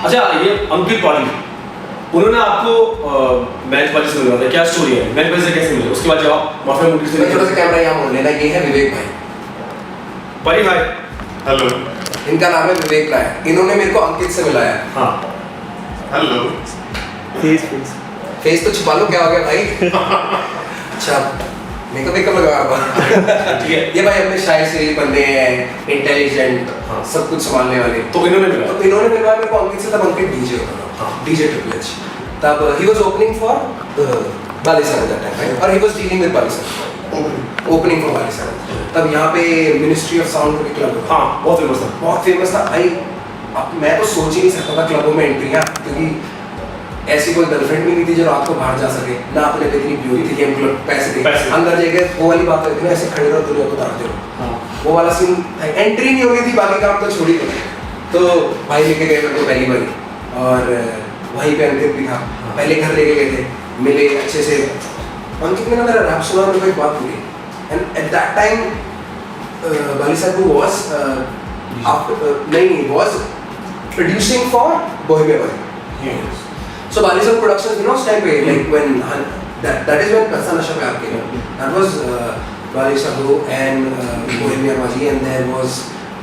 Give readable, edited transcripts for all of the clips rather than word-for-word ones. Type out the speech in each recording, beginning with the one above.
अच्छा ये अंकित पाटिल, उन्होंने आपको मैच बाजी से मिलवाया था, क्या स्टोरी है? मैच बाजी से कैसे मिले? उसके बाद जब माफिया मूवी से थोड़ा सा कैमरा यहाँ मोड़ लेना, ये है विवेक भाई। हाय। हेलो। इनका नाम है विवेक राय, इन्होंने मेरे को अंकित से मिलाया। हाँ। हेलो। फेस तो छुपा लो, क्या हो गया भाई? अच्छा मेकअप लगा हुआ। ठीक है। ये भाई अपने शायर से बंदे हैं, इंटेलिजेंट, सब कुछ संभालने वाले। तो इन्होंने मिलवाया मेरे को अंकित से, तब अंकित डीजे होता था, डीजे ट्रिपल एच। तब ही वाज ओपनिंग फॉर बालिसा एट दैट टाइम, और ही वाज डीलिंग विद बालिसा, ओपनिंग फॉर बालिसा। तब यहाँ पे मिनिस्ट्री ऑफ साउंड का क्लब था। हाँ, बहुत फेमस था भाई। अब मैं तो सोच ही नहीं सकता था क्लबों में एंट्रियाँ, क्योंकि ऐसी कोई गर्लफ्रेंड भी नहीं थी जो रात को बाहर जा सके, ना अपने पे इतनी ब्यूटी थी कि हम क्लब पैसे दे अंदर जाके वो वाली बात करती ना, ऐसे खड़े रहो दुनिया को ताकते हो, वो वाला सीन। एंट्री नहीं हो रही थी, बाकी काम तो छोड़ ही दो। तो भाई लेके गए मेरे को पहली बारी, और वहीं पे अंकित भी था। पहले घर लेके गए थे, मिले अच्छे से। अंकित ने मेरा रैप सुना, मेरे को एक बात बोली, एंड एट दैट टाइम बालिसा was producing for Bohemia Boy. So Balisa Productions, you know, step away, like when that is when Pasa Nasha Pyar came. That was Balisa Bro and Bohemia Boy, and there was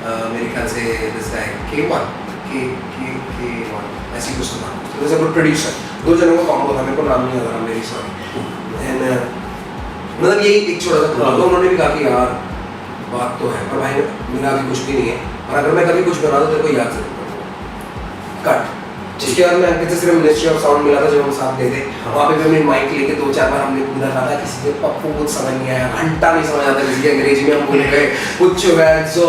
मेरे ख्याल से this guy K1 ऐसी कुछ था. So there was a good producer. दो जनों का combo था, मेरे को नाम नहीं याद आ रहा, मेरी सॉरी. And मतलब यही एक छोटा सा, तो उन्होंने भी कहा कि यार बात तो है, पर भाई मेरा अभी कुछ भी नहीं है, और अगर मैं कभी कुछ बना दूँ तेरे को याद जरूर कट। उसके बाद मैं अंकित से सिर्फ मिनिस्ट्री ऑफ साउंड मिला था जब हम साथ गए थे। वहाँ पे भी हमने माइक लेके 2-4 बार हमने कूदा था, किसी के पप्पू कुछ समझ नहीं आया, घंटा नहीं समझ आता, किसी की अंग्रेजी में हम बोल गए कुछ वैसो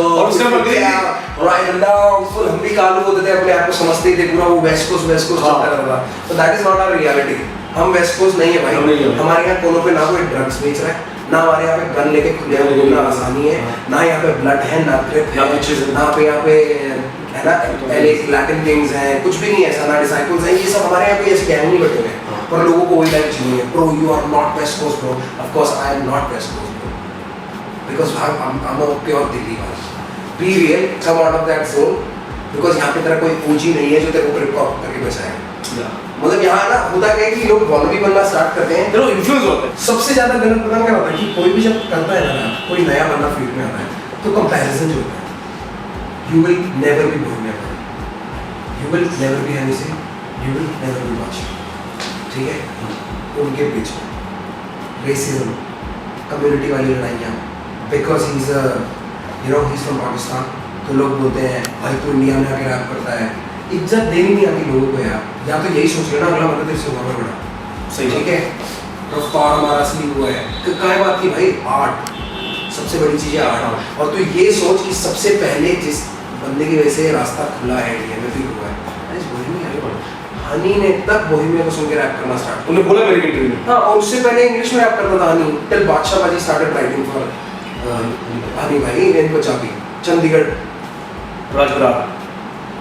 राइट डाउन फुल, हम भी कालू होते थे, अपने आप को समझते ही थे पूरा, वो वेस्ट कोस्ट चलता रहता। तो that is not our reality, हम वेस्ट कोस्ट नहीं है भाई। हमारे यहाँ कोनों पे ना कोई ड्रग्स बेच रहा है, ना हमारे यहाँ पे गन लेके खुले घूमना आसानी है, ना यहाँ पे ब्लड है, ना ट्रिप है, ना पे यहाँ पे है ना लैटिन गेम्स हैं, कुछ भी नहीं है ऐसा, ना डिसाइपल्स हैं, ये सब हमारे यहाँ पे ऐसे गैंग नहीं बैठे हुए हैं। पर लोगों को वही लाइफ चाहिए, bro you are not west coast bro, of course I am not west coast bro, because I am a pure Delhi वाला। Be real, come out of that zone, because यहाँ पे तेरा कोई पूंजी नहीं है जो तेरे को रिप ऑफ करके बचाएगा। मतलब यहाँ ना होता है कि लोग वॉलबी बनना स्टार्ट करते हैं, लोग इन्फ्लुएंस होते हैं। सबसे ज्यादा गलत पता क्या होता है कि कोई भी जब करता है ना, कोई नया बंदा फील्ड में आता है, तो कंपैरिजन जो होता है, you will never be Bohemia Boy, you will never be Hany Singh, you will never be Raaj, ठीक है? उनके बीच में रेसिज्म, कम्युनिटी वाली लड़ाइयाँ, because he's a you know he's from Pakistan, तो लोग बोलते हैं भाई तू इंडिया में आके रैप करता है, इज्जत देनी नहीं आती लोगों को यार, या तो यही सोच लेना अगला बंदा तेरे से उम्र में बड़ा, सही ठीक है? रफ्तार हमारा असली वो है, क्या बात की भाई, आर्ट सबसे बड़ी चीज़ है आर्ट। और तू ये सोच कि सबसे पहले जिस बंदे की वजह से रास्ता खुला है इंडिया में, फिर हुआ है बोहेमिया। हनी ने तक बोहेमिया को सुन के रैप करना स्टार्ट, उन्होंने बोला मेरे इंटरव्यू में, हाँ, और उससे पहले इंग्लिश में रैप करता था हनी, टिल बादशाह बाजी स्टार्टेड राइटिंग फॉर हनी भाई इन पंजाबी, चंडीगढ़ राजपुरा।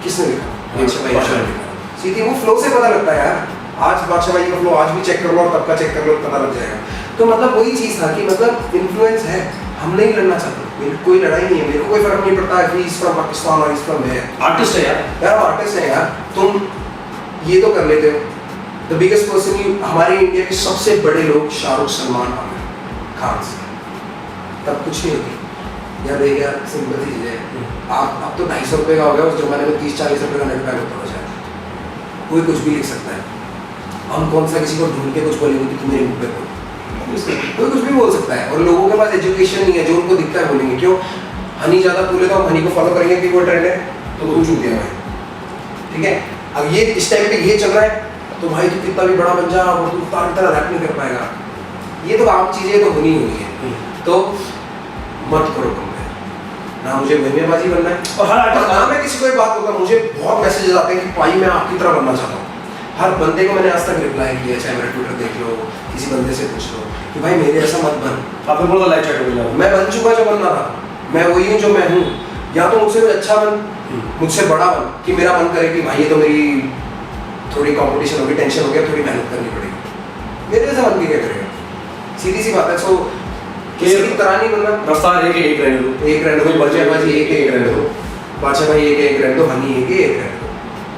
किसने लिखा? बादशाह भाई। सीधी वो फ्लो से पता लगता है यार, आज बादशाह भाई का फ्लो आज भी चेक कर लो और तब का चेक कर लो, पता लग जाएगा। तो मतलब वही चीज़ था कि मतलब इन्फ्लुएंस है, हम नहीं लड़ना चाहते, कोई लड़ाई नहीं है, मेरे को कोई फर्क नहीं पड़ता कि इस फ्रॉम पाकिस्तान और इस फ्रॉम है, आर्टिस्ट है यार आर्टिस्ट है यार, तुम ये तो कर लेते हो। द बिगेस्ट पर्सन हमारे इंडिया के सबसे बड़े लोग शाहरुख, सलमान, आमिर खान से, तब कुछ नहीं होती यार, देख यार सिंपल चीज़ है, आप अब तो 250 रुपये का हो गया, उस जमाने में 30-40 रुपये का नेट पैक होता था शायद, कोई कुछ भी लिख सकता है। हम कौन सा किसी को ढूंढ के कुछ बोलेंगे कि तुम मेरे मुँह पे बोल, कोई कुछ भी बोल सकता है, और लोगों के पास एजुकेशन नहीं है, जो उनको दिखता है बोलेंगे। क्यों हनी ज़्यादा कूल है तो हम हनी को फॉलो करेंगे कि वो ट्रेंड है, तो वो चूक दिया भाई, ठीक है? अब ये इस टाइम पे ये चल रहा है, तो भाई तू कितना भी बड़ा बन जा, वो तू रफ्तार की तरह रैप नहीं कर पाएगा, ये तो आम चीज़ें तो होनी है। तो मत करो कंपेयर, ना मुझे बोहेमियाबाजी बनना है, और हर आर्टिस्ट ना मैं किसी को एक बात बोलता, मुझे बहुत मैसेजेस आते हैं कि भाई मैं आपकी तरह बनना चाहता हूँ। हर बंदे को मैंने आज तक रिप्लाई किया, चाहे मेरा ट्विटर देख लो, किसी बंदे से पूछ लो कि भाई मेरे ऐसा मत बन। आपने बोला लाइव चैट हो, मैं बन चुका जो बनना था, मैं वही हूँ जो मैं हूँ, या तो मुझसे अच्छा बन, मुझसे बड़ा बन, कि मेरा मन करे कि भाई ये तो मेरी थोड़ी कंपटीशन होगी, टेंशन हो गया, थोड़ी मेहनत करनी पड़ेगी, मेरे जैसा बन के क्या करेगा? सीधी सी बात है। सो किसी की तरह नहीं बनना, रफ्तार एक रहने दो, बादशाह भाई एक रहने दो, बादशाह भाई एक रहने दो, हनी एक रहने दो,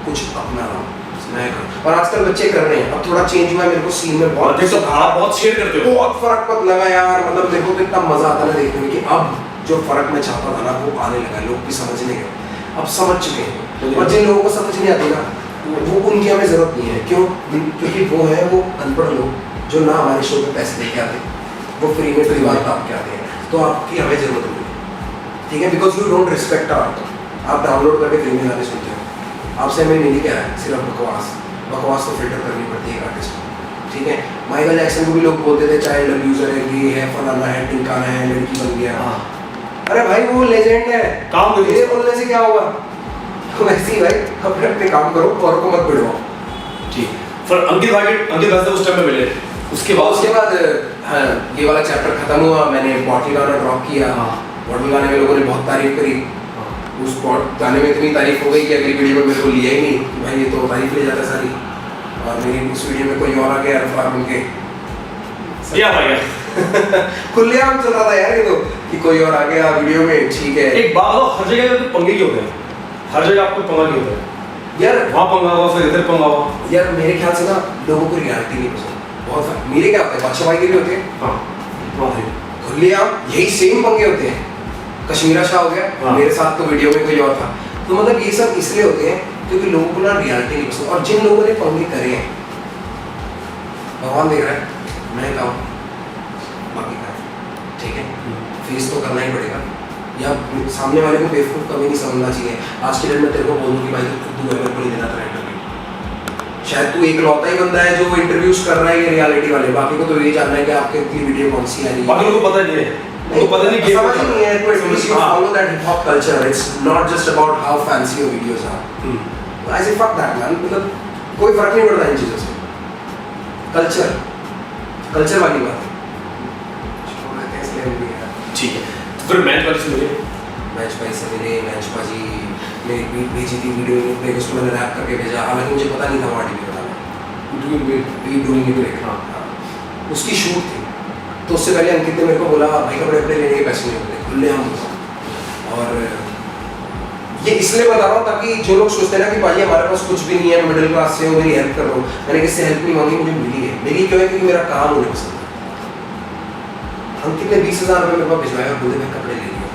कुछ अपना रहा हूँ, मैं करूँ। और आजकल बच्चे कर रहे हैं, अब थोड़ा चेंज हुआ है मेरे को सीन में बहुत। तो आप बहुत शेयर करते हो, बहुत फर्क पत लगा यार, मतलब मेरे को तो इतना मजा आता ना देखने में कि अब जो फर्क मैं चाहता था ना वो आने लगा, लोग भी समझने गए, अब समझ चुके हैं। और जिन लोगों को समझ नहीं आती ना वो उनकी हमें जरूरत नहीं है, क्यों? क्योंकि वो है वो अनपढ़ लोग जो ना हमारे शो में पैसे लेके आते, वो फ्री में परिवार ताप के आते हैं, तो आपकी हमें जरूरत नहीं है, ठीक है? Because you don't respect art, आप डाउनलोड करके फ्री में गाने सुनते हो, आपसे हमें नहीं क्या है, सिर्फ बकवास बकवास तो फिल्टर करनी पड़ती है एक आर्टिस्ट को, ठीक है? माइकल जैक्सन को भी लोग बोलते थे चाइल्ड अब्यूजर है, गे है, फलाना है, टिमकाना है, लड़की बन गया। अरे भाई वो लेजेंड है, काम ये बोलने से क्या होगा? तो वैसे ही भाई अपने अपने काम करो और को मत बिड़वाओ, ठीक। फिर अंकित भाई उस टाइम में मिले, उसके बाद हाँ, ये वाला चैप्टर खत्म हुआ, मैंने बॉटल गाना ड्रॉप किया। बॉटल गाने में लोगों ने बहुत तारीफ करी, उस गाने में इतनी तारीफ हो गई कि अगली वीडियो में मेरे को लिया ही नहीं कि भाई ये तो तारीफ ले जाता सारी, और मेरी उस वीडियो में कोई और आ गया रफ्तार बन के खुलेआम चल रहा था यार ये तो, कि कोई और आ गया वीडियो में, ठीक है। एक बात बताओ, हर जगह तो पंगे क्यों होते हैं? हर जगह आपको पंगा क्यों होता है यार? वहाँ पंगा हुआ, फिर इधर पंगा हुआ। यार मेरे ख्याल से ना लोगों को रियलिटी नहीं पसंद, बहुत मेरे क्या होता है, बादशाह भाई के भी होते हैं, हाँ खुलेआम यही सेम पंगे होते हैं। कश्मीरा शाह हो गया, मेरे साथ तो वीडियो में कोई और था, तो मतलब ये सब इसलिए होते हैं क्योंकि लोगों को ना रियलिटी नहीं पसंद। और जिन लोगों ने पंगे करे हैं, भगवान देख रहा है, मैं कहूँ बाकी का, ठीक है, फेस तो करना ही पड़ेगा, या सामने वाले को बेवकूफ़ कभी नहीं समझना चाहिए। आज के दिन में तेरे को बोलूँ कि भाई तू है, मेरे को नहीं देना था इंटरव्यू, शायद तू एक लौता ही बंदा है जो इंटरव्यूज कर रहा है ये रियलिटी वाले, बाकी को तो ये जानना है कि आपके इतनी वीडियो कौन सी आ रही है, बाकी लोगों को पता नहीं है, उनको पता नहीं, समझ ही नहीं है। तो at least you follow that hip hop culture, it's not just about how fancy your videos are. I say fuck that man, मतलब कोई फर्क नहीं पड़ता इन चीज़ों से, कल्चर वाली बात है, ठीक है। तो फिर मैच वाले से मिले, मैच भाई से मिले, मैच भाजी मेरी बीट भेजी थी वीडियो पे, उसको मैंने रैप करके भेजा, हालांकि मुझे पता नहीं था वहाँ टीवी बनाना, हाँ उसकी शूट थी, तो उससे पहले अंकित ने मेरे को बोला भाई कपड़े वपड़े लेने के पैसे नहीं होते, खुले हम। और ये इसलिए बता रहा हूँ ताकि जो लोग सोचते हैं ना कि भाई हमारे पास कुछ भी नहीं है, मिडिल क्लास से हो, मेरी हेल्प कर रहा हूँ, मैंने किससे हेल्प नहीं मांगी, मुझे मिली है। मेरी क्यों है? क्योंकि मेरा काम उन्हें पसंद है। अंकित ने 20,000 रुपये मेरे पास भिजवाया और बोले मैं कपड़े ले लिया।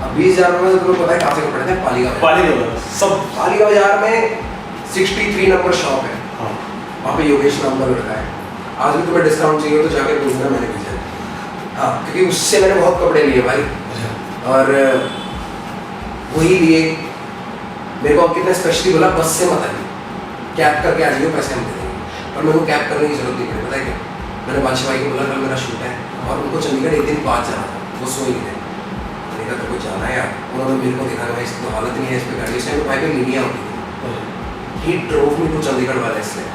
अब 20,000 रुपये में तुम्हें पता है कहाँ से कपड़े थे? पालीगंज सब, पालीगंज बाजार में 63 नंबर शॉप है, वहाँ पे योगेश नाम का लड़का है, आज भी तुम्हें डिस्काउंट चाहिए तो जाके पूछना, मैंने भेजा। हाँ, क्योंकि उससे मैंने बहुत कपड़े लिए भाई, और वही लिए। मेरे को अंकित ने स्पेशली बोला बस से मत आइए, कैब करके आ जाइए, पैसे हम दे देंगे। और मेरे को कैब करने की जरूरत नहीं पड़ी, पता है क्या? मैंने बादशाह भाई को बोला कल मेरा शूट है और उनको चंडीगढ़ एक दिन बाद जाना था, वो सोए नहीं थे, मैंने कहा तो कुछ जाना है यार। उन्होंने मेरे को देखा भाई इसकी तो हालत नहीं है, इस पर गाड़ी, उस टाइम भाई पे लीनियाँ होती थी, ही ड्रोव मी टू चंडीगढ़ वाला इसलिए,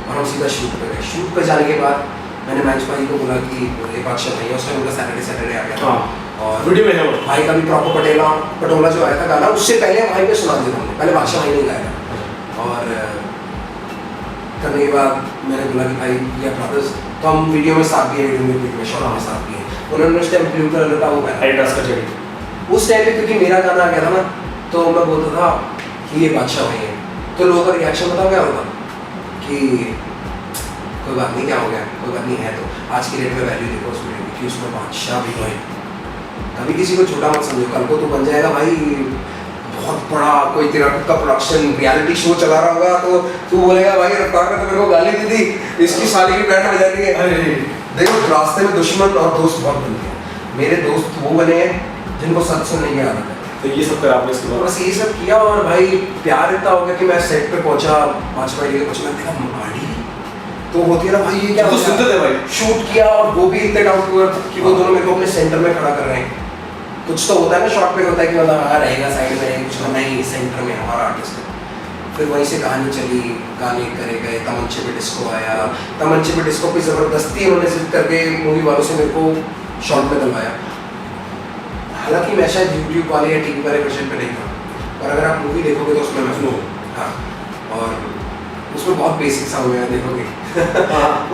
और हम सीधा शूट पे गए। शूट पे जाने के बाद मैंने मैच भाई को बोला कि ये बादशाह भाई है, उस टाइम उनका सैटरडे आ गया था, और वीडियो में है वो भाई का भी प्रॉपर पटोला जो आया था गाना, उससे पहले भाई पे सुना दिया हमने, पहले बादशाह भाई ने गाया था। और करने के बाद मैंने बोला कि भाई ये ब्रदर्स, तो हम वीडियो में साथ भी है, वीडियो में शॉर्ट में साथ भी है। उन्होंने उस टाइम ब्लू कलर का वो गाया, उस टाइम पे क्योंकि मेरा गाना आ गया था ना, तो मैं बोलता था कि ये बादशाह भाई है, तो लोगों का रिएक्शन बताओ क्या होगा कि कोई बात नहीं, क्या हो गया, कोई बात नहीं है। तो आज की डेट में वैल्यू देखो उस वीडियो की कि उसमें बादशाह भी है। कभी किसी को छोटा मत समझो, कल को तो बन जाएगा भाई बहुत बड़ा, कोई तेरा का प्रोडक्शन रियलिटी शो चला रहा होगा, तो तू बोलेगा भाई रफ्तार ने तो मेरे को गाली दी थी, इसकी साली की बैंड बजानी है। देखो रास्ते में दुश्मन और दोस्त बहुत बनते हैं, मेरे दोस्त वो बने हैं जिनको सच सुनने की आदत है, तो ये सब करा आपने इसके बाद? बस ये सब किया, और भाई प्यार इतना हो गया कि मैं सेट पे पहुंचा, 5 बजे के कुछ मैं देखा गाड़ी तो होती है ना भाई, ये क्या तो सुनते थे भाई, शूट किया, और वो भी इतने डाउन टू अर्थ कि वो दोनों मेरे को अपने सेंटर में खड़ा कर रहे हैं। कुछ तो होता है ना शॉट पे, होता है कि मतलब हाँ रहेगा साइड में रहेगा, कुछ नहीं, सेंटर में हमारा आर्टिस्ट है। फिर वहीं से कहानी चली, गाने करे गए, तमंचे पे डिस्को आया, तमंचे पे डिस्को पे ज़बरदस्ती उन्होंने जिद करके मूवी वालों से मेरे को शॉट में डलवाया। हालांकि मैं शायद यूट्यूब वाले या टीवी वाले वर्जन पे नहीं था, और अगर आप मूवी देखोगे तो उसमें मैं हूँ, हाँ, और उसमें बहुत बेसिक सा हुआ है, देखोगे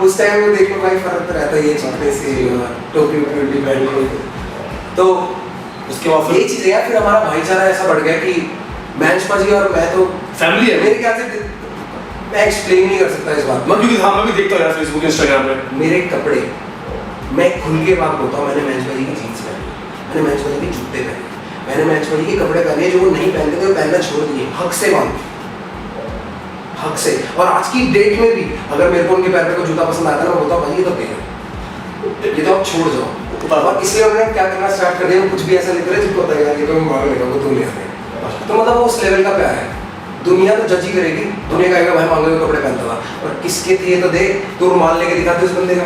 उस टाइम वो देखो भाई फर्क तो रहता है, ये चलते से टोपी वोपी पहन के। तो उसके बाद ये चीज़ है यार, फिर हमारा भाईचारा ऐसा बढ़ गया कि मैच पाजी और मैं तो फैमिली है मेरे ख्याल से मैं एक्सप्लेन नहीं कर सकता इस बात मैं, क्योंकि हाँ मैं भी देखता हूँ यार फेसबुक इंस्टाग्राम पे मेरे कपड़े मैं खुल के बात बोलता हूँ, मैंने मैच पाजी की जीन्स पहनी, मैंने मैच पाजी के जूते पहने, मैंने मैच पाजी के कपड़े पहने जो वो नहीं पहनते थे वो पहनना छोड़ दिए हक से मांग हक से। और आज की डेट में भी अगर मेरे को उनके पैर पे कोई जूता पसंद आता है ना मैं बोलता हूँ भाई ये तो तेरे ये तो आप छोड़ जाओ। और इसलिए उन्होंने क्या करना स्टार्ट कर दिया, कुछ भी ऐसा लिख रहे जिनको पता है यार ये तो मैं मांग लेगा वो तुम ले आते हैं। तो मतलब वो उस लेवल का प्यार है। दुनिया तो जज ही करेगी, दुनिया कहेगा भाई मांगे हुए कपड़े पहनता था और किसके थे तो दे तो रुमाल लेके दिखाते उस बंदे का।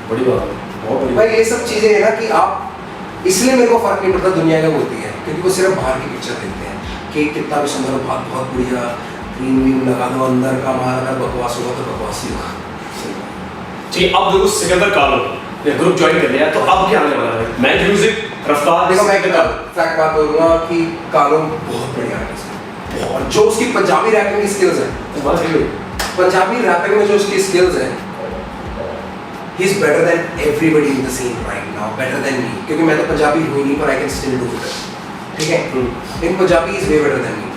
बड़ी बात है, बहुत बड़ी भाई ये सब चीजें है ना कि आप इसलिए मेरे को फर्क नहीं पड़ता दुनिया क्या बोलती है, क्योंकि वो सिर्फ बाहर की पिक्चर देखते हैं कि कितना भी सुंदर हो, बहुत बढ़िया क्रीम व्रीम लगा दो, अंदर का हमारा अगर बकवास होगा तो बकवास ही होगा। ठीक है। अब देखो सिकंदर कालो ने ग्रुप ज्वाइन कर लिया तो अब क्या आने वाला है? मैच म्यूजिक रफ्तार। देखो मैं एक फैक्ट बात बोलूँगा कि कालो बहुत बढ़िया आर्टिस्ट है और जो उसकी पंजाबी रैपिंग की स्किल्स है, पंजाबी रैपिंग में जो उसकी स्किल्स है, he is better than everybody in the scene right now, better than me, क्योंकि मैं तो पंजाबी हूँ नहीं पर I can still do it, ठीक है। In Punjabi is way better than me,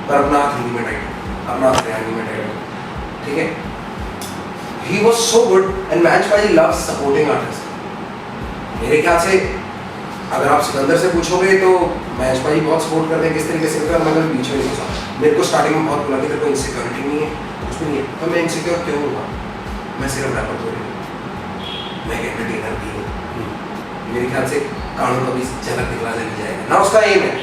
पर अपना हाथ हिंदी में टाइट, अपना हाथ हरियाणवी में टाइट, ठीक है। He was so good and match पाजी loves supporting artists. मेरे ख्याल से अगर आप सिकंदर से पूछोगे तो मैच पाजी बहुत सपोर्ट करते हैं, किस तरीके से करते हैं मैं बीच में नहीं घुसा। मेरे को स्टार्टिंग में बहुत बोला कि तेरे को इनसिक्योरिटी नहीं है, कुछ भी नहीं है, तो मैं इनसिक्योर क्यों हूँ? मैं सिर्फ रैपर तो नहीं, मैं एक एंटरटेनर भी हूँ। मेरे ख्याल से कानून कभी झलक दिखला नहीं जाएगा, ना उसका एम है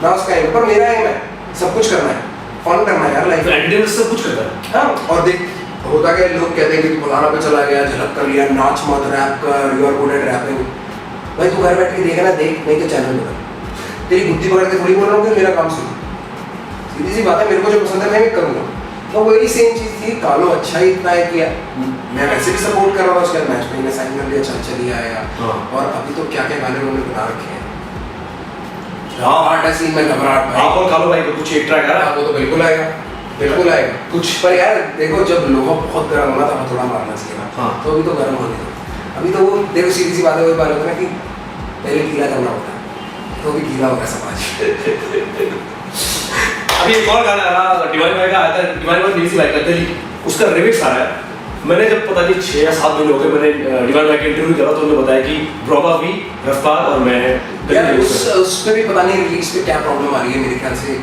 ना उसका एम, पर मेरा एम है सब कुछ करना है, फन करना है यार लाइफ में, एंटरटेनर सब कुछ करता है। हाँ। और देख होता क्या लोग कहते हैं कि तू फलाना पे चला गया, झलक कर लिया, नाच मत, रैप कर, you are good at rapping. भाई तू घर बैठ के देख ना, देख नहीं तो चैनल बदल, तेरी बुद्धि पकड़ के थोड़ी बोल रहा हूँ कि मेरा काम सुन, सीधी सी बात है, मेरे को जो पसंद है मैं भी करूँगा। तो वही सेम चीज़ थी, कालो अच्छा ही इतना है किया, मैं वैसे भी सपोर्ट कर रहा था उसके बाद, मैच में साइन कर लिया, चल ही आएगा। और अभी तो क्या क्या गाने उन्होंने बना रखे हैं, घबराहट सीन में घबराहट। आप और कालो भाई को कुछ एक ट्रैक है, वो तो बिल्कुल आएगा, बिल्कुल आएगा कुछ। पर यार देखो जब लोहा बहुत गर्म होना था थोड़ा मारना चाहिए ना, हाँ। तो अभी तो गर्म होने दो, अभी तो वो देखो सीधी सी बात है, वही बात होता है ना कि पहले गीला करना होता है, तो अभी गीला हो गया समाज। अभी एक और गाना आया डिवाइन भाई का आया था, डिवाइन भाई मेरी सी भाई करते ही उसका रिमिक्स आ रहा है। मैंने जब पता नहीं 6 या 7 महीने हो गए मैंने डिवाइन भाई का इंटरव्यू करा तो उन्होंने बताया कि ब्रोबा भी रफ्तार और मैं यार उस पे भी पता नहीं रिलीज पे क्या प्रॉब्लम आ रही है, मेरे ख्याल से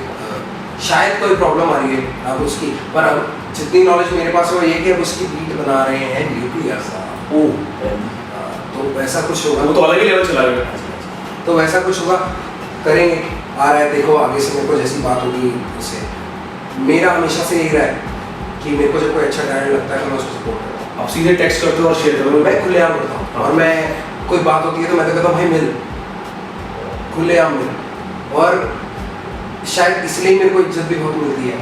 शायद कोई प्रॉब्लम आ रही है अब उसकी, पर अब जितनी नॉलेज मेरे पास है वो ये कि अब उसकी बीट बना रहे हैं न्यूक्लियर सा, तो वैसा कुछ होगा, वो तो अलग ही लेवल चला गया, तो वैसा कुछ होगा, करेंगे। आ रहा है देखो आगे से मेरे को जैसी बात होगी उससे, मेरा हमेशा से यही रहा है कि मेरे को जब कोई अच्छा टैलेंट लगता है तो मैं उसको सपोर्ट करता हूँ। आप सीधे टेक्स्ट करते हो और शेयर करते हो? मैं खुलेआम करता हूँ, और मैं कोई बात होती है तो मैं तो कहता हूँ भाई मिल, खुलेआम मिल। और शायद इसलिए मेरे को इज्जत भी बहुत मिलती है।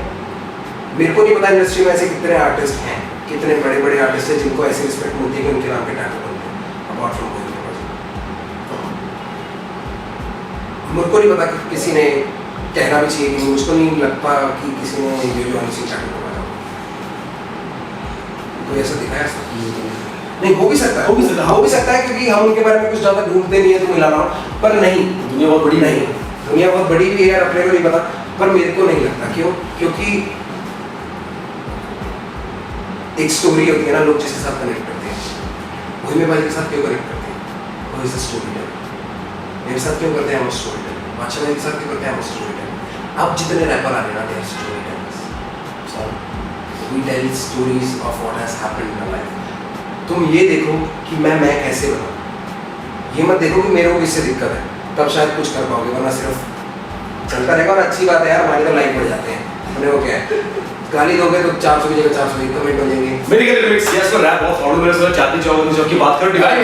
मेरे को नहीं पता इंडस्ट्री में ऐसे कितने आर्टिस्ट हैं, कितने बड़े बड़े आर्टिस्ट हैं जिनको ऐसी रिस्पेक्ट मिलती है कि उनके नाम के टैटू बनते हैं, अपार्ट फ्रॉम गोइंग टू मेरे को नहीं पता कि किसी ने कहना भी चाहिए कि मुझको नहीं लगता कि किसी ने ये जो हनी सिंह टैटू बनवाया तो ऐसा दिखाया नहीं, हो भी सकता है, हो भी सकता है क्योंकि हम उनके बारे में कुछ ज़्यादा ढूंढते नहीं है तो मिलाना, पर नहीं, दुनिया बहुत बड़ी नहीं, दुनिया बहुत बड़ी भी है यार, अपने को नहीं पता, पर मेरे को नहीं लगता। क्यों? क्योंकि एक स्टोरी होती है ना, लोग जिसके साथ कनेक्ट करते हैं, वही मेरे भाई के साथ क्यों कनेक्ट करते हैं, वो इज अ स्टोरी टेलर। मेरे साथ क्यों करते हैं वो स्टोरी टेलर, बादशाह भाई के साथ क्यों करते हैं वो स्टोरी टेलर। अब जितने रैपर आ रहे हैं ना they are story tellers, we tell stories of what has happened in our life. तुम ये देखो कि मैं कैसे बना, ये मत देखो कि मेरे को किससे दिक्कत है, तब शायद कुछ कर पाओगे, वरना सिर्फ चलता रहेगा। और अच्छी बात है यार, हमारे तो लाइक बढ़ जाते हैं, अपने को क्या है, गाली दोगे तो 400 की जगह 401 कमेंट हो जाएंगे। मेरे के लिरिक्स यस पर रैप बहुत फॉलो, मेरे से चाहती चाहूंगी जो की बात कर डिवाइड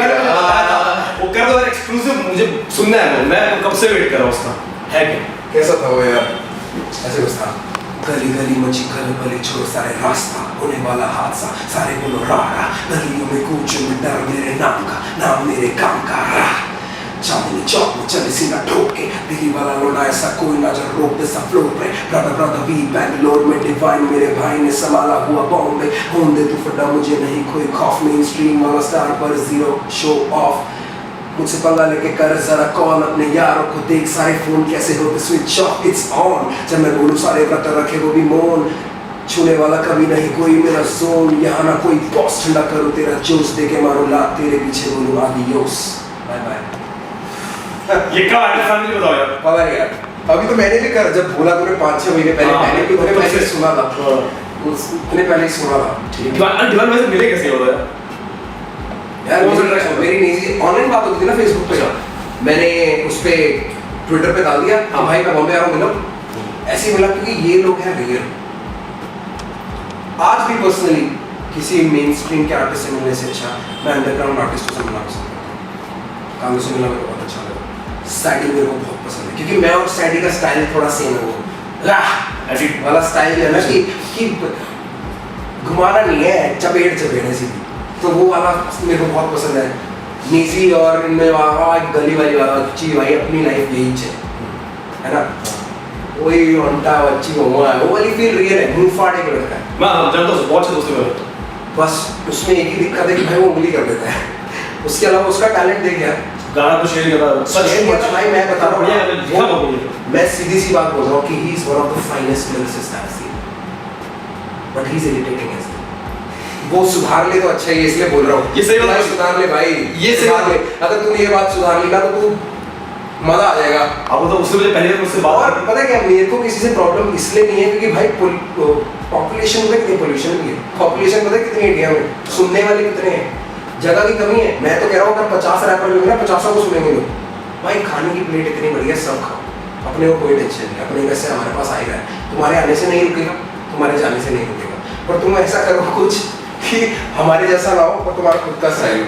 वो कर दो यार एक्सक्लूसिव, मुझे सुनना है वो, मैं कब से वेट कर रहा हूं उसका, है क्या कैसा था वो यार, ऐसे कुछ था, गली गली मची खलबली, छोड़ सारे रास्ता, होने वाला हादसा, सारे बोलो रहा, गलियों में कूच में डर मेरे नाम का, नाम मेरे काम का, चांदनी चौक में चले सीना ठोक के, दिल्ली वाला लोना ऐसा कोई ना जो रोक दे सब फ्लोर पे, ब्रदर वी बैंगलोर में डिवाइन मेरे भाई ने संभाला हुआ बॉम्बे, होने दे तू फटा मुझे नहीं कोई खौफ, मेन स्ट्रीम वाला स्टार पर जीरो शो ऑफ, मुझसे पंगा लेके कर जरा कॉल अपने यारों को देख सारे फोन कैसे होते स्विच ऑफ इट्स ऑन जब मैं बोलूँ सारे कटर रखे वो भी मोन छूने वाला कभी नहीं कोई मेरा जोन यहाँ ना कोई बॉस ठंडा करो तेरा जोश दे के मारो लात तेरे पीछे बोलूँ आदियोस बाय बाय ये कब आया फैमिली बताओ यार पता नहीं यार अभी तो मैंने भी कर जब बोला तूने 5-6 महीने पहले मैंने भी मैंने पहले सुना था उसने पहले ही सुना था दीवान वैसे मिले कैसे हो यार यार मेरी निजी ऑनलाइन बात होती थी ना फेसबुक पे मैंने उस पे ट्विटर पे डाल दिया कि भाई मैं बॉम्बे आ रहा हूँ मिलो ऐसे ही मिला क्योंकि ये लोग हैं रियल आज भी पर्सनली किसी मेन स्ट्रीम के आर्टिस्ट से मिलने से अच्छा मैं अंडरग्राउंड आर्टिस्ट से मिलना पसंद करता हूँ कानू से मिलना मेरे को बहुत अच्छा लगा सैडी मेरे को बहुत पसंद है क्योंकि मैं और सैडी का स्टाइल थोड़ा सेम है वो ऐसी वाला स्टाइल है ना कि घुमाना नहीं है चपेट है सीधी तो वो वाला मेरे को बहुत पसंद है निजी और इनमें एक गली वाली वाला चीज भाई अपनी लाइफ यही है ना वही अंटा बच्ची वो वाली फील रियल है मुंह फाड़ एक लड़का है मैं जानता हूँ बहुत से दोस्तों में बस उसमें एक ही दिक्कत है कि भाई वो उंगली कर देता है उसके अलावा उसका टैलेंट देख यार गाना तो शेयर करता सच भाई मैं बता रहा हूँ बढ़िया मैं सीधी सी बात बोल रहा हूँ कि he is one of the finest lyricist I have seen but he is irritating as वो सुधार ले तो अच्छा ही है इसलिए बोल रहा हूँ ये सही बात सुधार ले भाई ये सही सुधार ले अगर तूने ये बात सुधार ली ना तो तू मजा आ जाएगा अब तो उससे मुझे पहले मुझसे बात और पता है क्या मेरे को किसी से प्रॉब्लम इसलिए नहीं है क्योंकि भाई पॉपुलेशन में कितनी पोल्यूशन भी है पॉपुलेशन पता है कितनी इंडिया में सुनने वाले कितने हैं जगह की कमी है मैं तो कह रहा हूँ अगर 50 रैपर मिलेंगे ना 50 को सुनेंगे लोग भाई खाने की प्लेट इतनी बढ़िया सब खाओ अपने को कोई टेंशन नहीं अपने वैसे हमारे पास आएगा तुम्हारे आने से नहीं रुकेगा तुम्हारे जाने से नहीं रुकेगा पर तुम ऐसा करो कुछ कि हमारे जैसा ना हो और तुम्हारा खुद का स्टाइल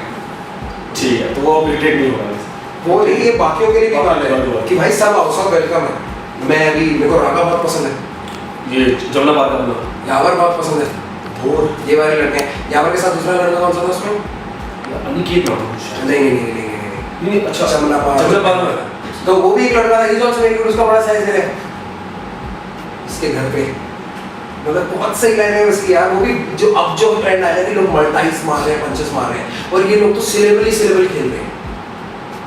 ठीक है तो वो इरिटेट नहीं होगा वो नहीं ये बाकियों के लिए भी बात है कि भाई सब आओ सब वेलकम है मैं अभी मेरे को रागा बहुत पसंद है ये जमुना पार का अपना यावर बहुत पसंद है और ये वाले लड़के हैं यावर के साथ दूसरा लड़का कौन सा था उसमें अनिकेत नाम नहीं अच्छा जमुना पार तो वो भी एक लड़का था इज आल्सो वेरी गुड उसका बड़ा साइज है इसके घर पे मतलब बहुत सही लाइन है उसकी यार वो भी जो अब जो ट्रेंड आया है कि लोग मल्टाइज मार रहे हैं पंचेस मार रहे हैं और ये लोग तो सिलेबल खेल रहे हैं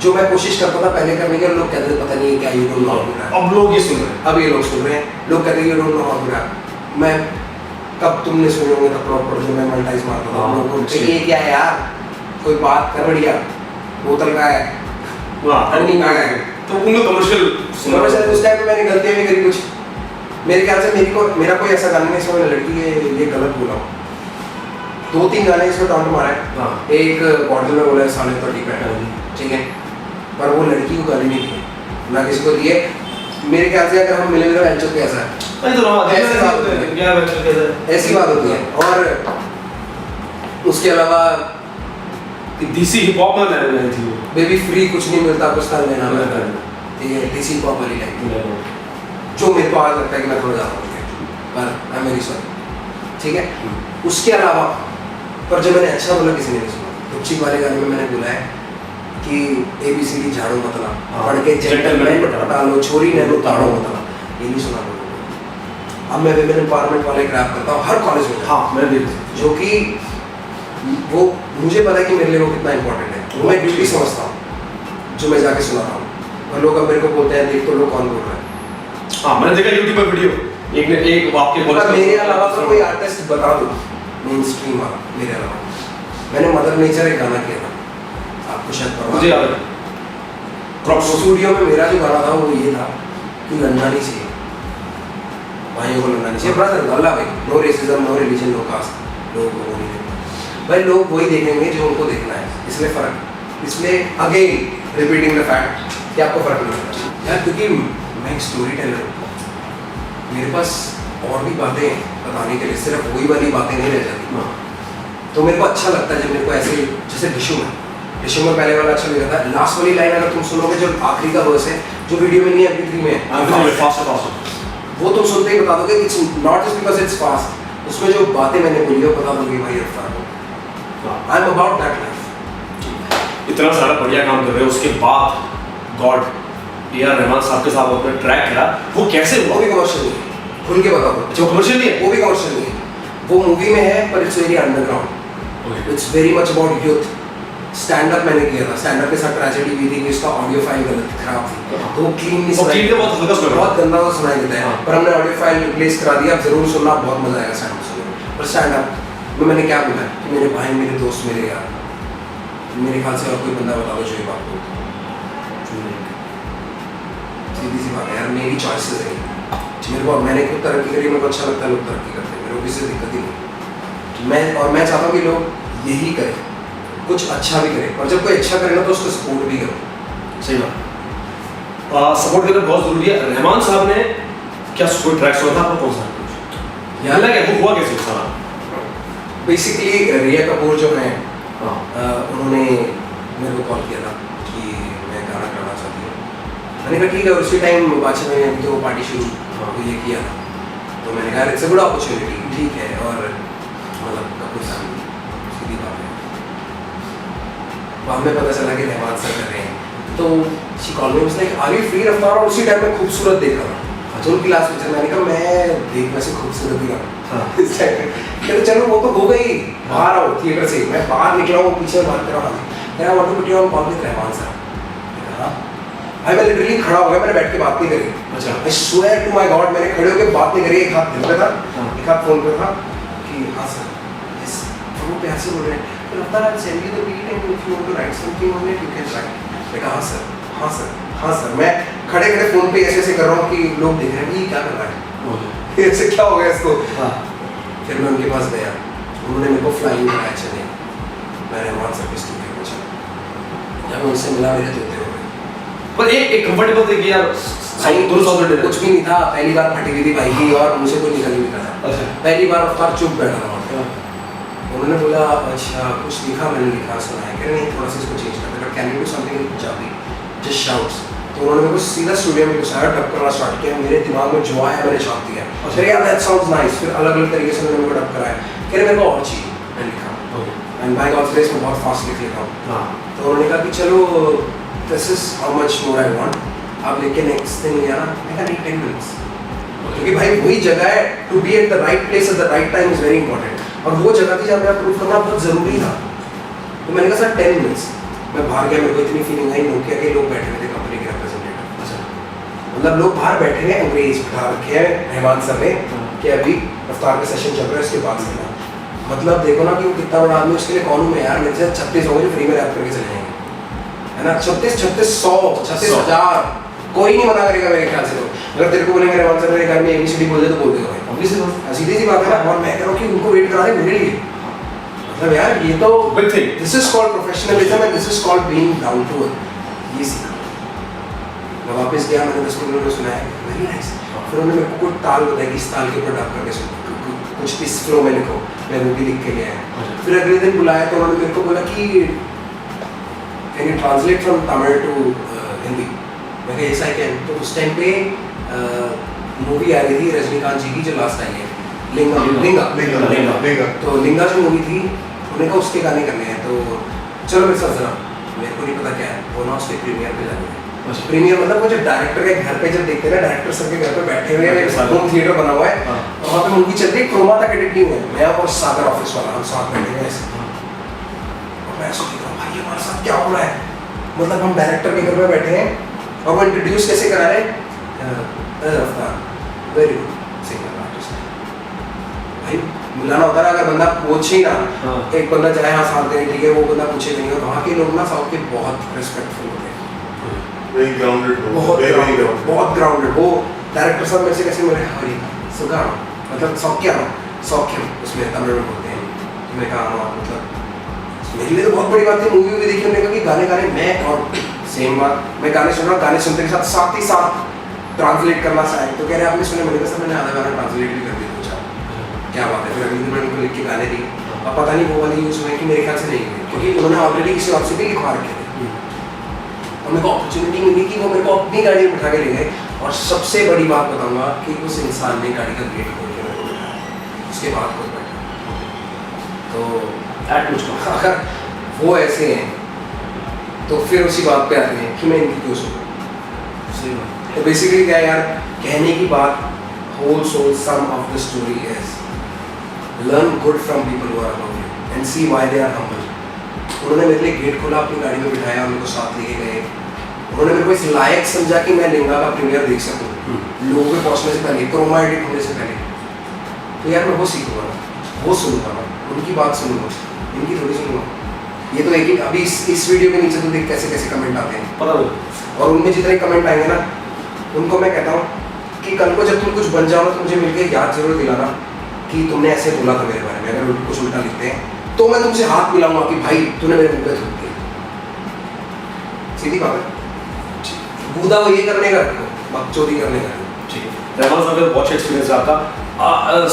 जो मैं कोशिश करता था पहले करने के लोग कहते थे पता नहीं क्या you don't know how to rap अब लोग ये सुन रहे हैं अब ये लोग सुन रहे हैं लोग कहते हैं you don't know how to rap मैं कब तुमने सुने होंगे तब प्रॉपर जो मैं मल्टाइज मारता था लोगों को ये क्या है यार कोई बात कर बढ़िया बोतल का है वाह रनिंग आ गया तो उनको कमर्शियल उस टाइम पे मैंने गलतियां भी करी कुछ मेरे ख्याल से मेरा कोई ऐसा गाना नहीं सुना लड़की ये गलत बोला 2-3 गाने इसमें टॉन्ट मारा है एक बॉटल में बोला है 30 पे ठीक है पर वो लड़की को गाली नहीं दी ना किसी को दिए मेरे ख्याल से अगर हम मिले तो एंचो कैसा है ऐसी बात होती है और उसके अलावा देसी हिप हॉप में लाइन थी वो बेबी फ्री कुछ नहीं मिलता कुछ था लेना है ठीक है देसी हिप हॉप वाली लाइन जो मेरे को आज लगता है कि मैं थोड़ा ज़्यादा हो गया पर आई एम वेरी सॉरी ठीक है उसके अलावा पर जब मैंने अच्छा बोला किसी ने नहीं सुना रुचिक वाले गाने में मैंने बोला है कि ABCD झाड़ो मतलब पढ़ के जेंटलमैन पटा लो छोरी ने लो ताड़ो मतलब ये नहीं सुना लोगों अब मैं विमेन एम्पावरमेंट वाले एक रैप करता हूँ हर कॉलेज में हाँ मैं भी जो कि वो मुझे पता है कि मेरे लिए वो कितना इंपॉर्टेंट है वो मैं ड्यूटी समझता हूँ जो मैं जाके सुनाता हूँ और लोग अब मेरे को बोलते हैं देख तो लोग कौन बोल रहा है हाँ मैंने देखा YouTube पर वीडियो एक ने एक वाक्य बोला मेरे अलावा तो कोई आर्टिस्ट बता दो मेन स्ट्रीम वाला मेरे अलावा मैंने मदर नेचर एक गाना किया था आपको शायद पता मुझे याद है प्रॉप स्टूडियो में मेरा जो गाना था वो ये था कि लड़ना नहीं चाहिए भाइयों को लड़ना नहीं चाहिए ब्रदर अल्लाह भाई no racism no religion no caste लोगों को वो नहीं देखना भाई लोग वही देखेंगे जो उनको देखना है इसलिए फर्क इसलिए अगेन रिपीटिंग द फैक्ट कि आपको फर्क नहीं पड़ता यार क्योंकि मैं एक स्टोरी टेलर हूँ मेरे पास और भी बातें बताने के लिए सिर्फ वही वाली बातें नहीं रह जाती तो मेरे को अच्छा लगता है जब मेरे को ऐसे जैसे डिशू में पहले वाला अच्छा लगा था लास्ट वाली लाइन अगर तुम सुनोगे जो आखिरी का वर्स है जो वीडियो में नहीं है MP3 में है वो तुम सुनते ही बता दोगे it's not just because it's fast उसमें जो बातें मैंने बोली वो बता दोगे भाई रफ्तार को I am about that life इतना सारा बढ़िया काम कर रहे हो उसके बाद गॉड AR रहमान साहब के साथ अपना ट्रैक करा वो कैसे हुआ वो भी कमर्शियल नहीं है खुल के बता दो अच्छा कमर्शियल नहीं है वो भी कमर्शियल नहीं है वो मूवी में है पर it's very underground it's very much about youth stand up मैंने किया था, स्टैंड अप के साथ ट्रेजेडी भी थी कि उसका ऑडियो फाइल गलत खराब थी, तो वो क्लीन नहीं सुनाई, बहुत गंदा वो सुनाई देता है, पर हमने ऑडियो फाइल रिप्लेस करा दिया। आप जरूर सुनना, बहुत मजा आएगा स्टैंड अप सुनने। पर स्टैंड अप में मैंने क्या बोला कि मेरे भाई, मेरे दोस्त, मेरे यार, मेरे ख्याल से और कोई बंदा बता दो जो ये बात को, सीधी सी बात है यार, मेरी चॉइसेस है मेरे को, मैंने खुद तरक्की करी, मेरे को अच्छा लगता है लोग तरक्की करते हैं, मेरे को किसी से दिक्कत ही नहीं। मैं चाहता हूँ कि लोग यही करें, कुछ अच्छा भी करें, और जब कोई अच्छा करे ना तो उसको सपोर्ट भी करो। सही बात, सपोर्ट करना बहुत जरूरी है। रहमान साहब ने क्या कोई ट्रैक सुना था आपको, कौन सा यार लगा, वो हुआ कैसे सारा? बेसिकली रिया कपूर जो है उन्होंने मेरे को कॉल किया था कि मैं गाना करना चाहती हूँ। मैंने कहा ठीक है, उसी टाइम बादशाह में जो पार्टी शुरू ये किया था, तो मैंने कहा इट्स अ गुड अपॉर्चुनिटी, ठीक है। और मतलब कपूर साहब सीधी बात है, तो हमें पता चला कि रहमान सर कर रहे हैं, तो शी कॉल मी, उसने आर यू फ्री रफ्तार, और उसी टाइम में खूबसूरत देखा था जो उनकी लास्ट पिक्चर, मैंने कहा मैं देख वैसे खूबसूरत ही रहा इस टाइम में, कहते चलो वो तो हो गई, बाहर आओ थिएटर से। मैं बाहर निकला हूँ, पीछे बात कर रहा हूँ, कह रहा want to put you on call with Rahman sir. भाई मैं लिटरली खड़ा हो गया, मैंने बैठ के बात नहीं करी। अच्छा, I swear to my God, मैंने खड़े होकर बात नहीं करी, एक हाथ दिल पे था, एक हाथ फोन पे था कि हाँ सर, यस, वो प्यार से बोल रहे हैं, Raftaar I send you the beat and if you want to write something on it you can write. मैं कहा हाँ सर, हाँ सर, हाँ सर। मैं खड़े खड़े फोन पे ऐसे ऐसे कर रहा हूँ कि लोग देख रहे हैं ये क्या कर रहा है, ऐसे क्या हो गया इसको। फिर मैं उनके पास गया, उन्होंने मेरे को फ्लाइंग कराया चले, मैं रहमान सर के स्टूडियो में चला, जब मैं उनसे मिला मेरे तोते हो गए। पर एक कंफर्टेबल थे कि यार कुछ भी नहीं था, पहली बार फटी हुई थी भाई की, और मुझे कोई निकल नहीं रहा था। पहली बार रफ्तार चुप बैठा था, उन्होंने बोला अच्छा कुछ लिखा, मैंने लिखा सुनाया, कह रहे नहीं थोड़ा सा इसको चेंज कर दे, can you do something in Punjabi just shouts. तो उन्होंने मेरे को सीधा स्टूडियो में घुसाया, डब करना स्टार्ट किया, मेरे दिमाग में जो आया मैंने छाप दिया, फिर यार दैट साउंड्स नाइस, फिर अलग अलग तरीके से उन्होंने मेरे को डब कराया, कह रहे मेरे को और चाहिए, मैंने लिखा एंड बाय गॉड्स ग्रेस मैं बहुत फास्ट लिख लेता हूँ। तो उन्होंने कहा कि चलो this is how much more I want, आप लेके नेक्स्ट दिन यार मैं कहा नहीं 10 मिनट्स, क्योंकि भाई वही जगह है, to be at the right place at the right time is very important, और वो जगह थी जहाँ मेरा प्रूफ करना बहुत जरूरी था। तो मैंने कहा सर 10 मिनट्स, मैं बाहर गया, मेरे को इतनी फीलिंग आई, नोकिया के लोग बैठे हुए थे, कंपनी के रिप्रेजेंटेटिव, अच्छा मतलब लोग बाहर बैठे हैं, अंग्रेज बिठा रखे हैं रहमान सर ने कि अभी रफ्तार का सेशन चल रहा है, इसके बाद से मतलब देखो ना कि वो कितना बड़ा आदमी, उसके लिए कौन हूँ मैं यार, मेरे से 36 होंगे जो फ्री में रैप करके चले जाएंगे, है ना, 36,000 कोई नहीं मना करेगा मेरे ख्याल से। तो अगर तेरे को बोलेंगे रहमान सर मेरे घर में ABCD बोल दे तो बोल देगा भाई, ऑब्वियसली सीधी सी बात है ना। और मैं कह रहा हूँ कि उनको वेट करा रहे मेरे लिए, मतलब यार ये तो big thing, this is called professionalism and this is called being down to earth, ये सीखा। मैं वापस गया, मैंने 10 मिनट में सुनाया, वेरी नाइस। फिर उन्होंने मेरे को कुछ ताल बताया कि इस ताल के ऊपर डाक करके सुनो, कुछ इस फ्लो में लिखो, मैं वो भी लिख के गया। फिर अगले दिन बुलाया तो उन्होंने मेरे को बोला कि can you translate from Tamil to Hindi, मैं कहा यस आई कैन। तो उस टाइम पे मूवी आ रही थी रजनीकांत जी की जो लास्ट आई है, लिंगा। तो लिंगा जो मूवी थी उन्होंने कहा उसके गाने करने हैं, तो चलो मेरे साथ जरा, मेरे को नहीं पता क्या है, वो ना उसके प्रीमियर पे जाने हैं। प्रीमियर मतलब वो जो डायरेक्टर के घर पे जब देखते हैं ना, डायरेक्टर सब के घर पे बैठे हुए हैं, होम थिएटर बना हुआ है, और वहाँ पे मूवी चल रही है, क्रोमा तक एडिट नहीं हुआ है, मैं और सागर ऑफिस वाला हम साथ बैठे हुए ऐसे, और मैं सोच रहा हूँ भाई हमारे साथ क्या हो रहा है, मतलब हम डायरेक्टर के घर पे बैठे हैं और वो इंट्रोड्यूस कैसे करा रहे हैं, रफ्तार वेरी गुड सिंगर आर्टिस्ट। भाई मिलाना होता है ना, अगर बंदा पूछे ही ना, एक बंदा चाहे हाँ साथ देने ठीक है, वो बंदा पूछे नहीं, और वहाँ के लोग ना साउथ के बहुत रिस्पेक्टफुल होते हैं, very grounded, बहुत ग्राउंडेड। वो डायरेक्टर साहब मेरे से कैसे मिले, हरी सुगा मतलब सौख्यम उसमें तमिल में बोलते हैं, तो मैं कहा मतलब मेरे लिए तो बहुत बड़ी बात थी, मूवी भी देखी, हमने कहा कि गाने मैं और सेम बात, मैं गाने सुन रहा हूँ, गाने सुनते के साथ ही साथ ट्रांसलेट करना चाहिए, तो कह रहे आपने सुने, मैंने कहा सर मैंने आधा गाना ट्रांसलेट भी कर दिया, पूछा क्या बात है, फिर अगले दिन मैंने उनको लिख के गाने दी, अब पता नहीं वो वाली यूज़ हुए कि मेरे ख्याल से नहीं हुई, क्योंकि उन्होंने ऑलरेडी किसी और से भी लिखवा रखे थे, और मेरे को अपॉर्चुनिटी मिली कि वो मेरे को अपनी गाड़ी में बिठा के ले गए, और सबसे बड़ी बात बताऊंगा कि उस इंसान ने गाड़ी का गेट खोल के मेरे को बिठाया, उसके बाद खुद बैठा, तो अगर वो ऐसे हैं तो फिर उसी बात पे आते हैं कि मैं इनकी क्यों सुनूं। तो बेसिकली क्या है यार, कहने की बात, whole sole sum of the story is learn good from people who are above you and see why they are humble. उन्होंने मेरे लिए गेट खोला, अपनी गाड़ी में बिठाया, उनको साथ लेके गए। उन्होंने मेरे को इस लायक समझा कि मैं लेंगा का प्रीमियर देख सकूँ लोगों के पहुँचने से पहले, क्रोमा एडिट होने से पहले। तो यार मैं वो सीखूंगा, वो सुनूंगा, मैं उनकी बात सुनूंगा, इनकी थोड़ी सुनूंगा। ये तो एक ही अभी इस वीडियो के नीचे तो देख कैसे कैसे कमेंट आते हैं, पता नहीं, और उनमें जितने कमेंट आएंगे ना, उनको मैं कहता हूँ कि कल को जब तुम कुछ बन जाओ ना तो मुझे मिलकर याद जरूर दिलाना कि तुमने ऐसे बोला था मेरे बारे में। अगर कुछ उल्टा लिखते हैं तो मैं तुमसे हाथ मिलाऊंगा कि भाई तूने मेरे मुंह पे थूक दिया। सीधी बात है, बूदा वो ये करने का, बकचोदी करने का। ठीक है। रहमान साहब का बहुत एक्सपीरियंस है आपका।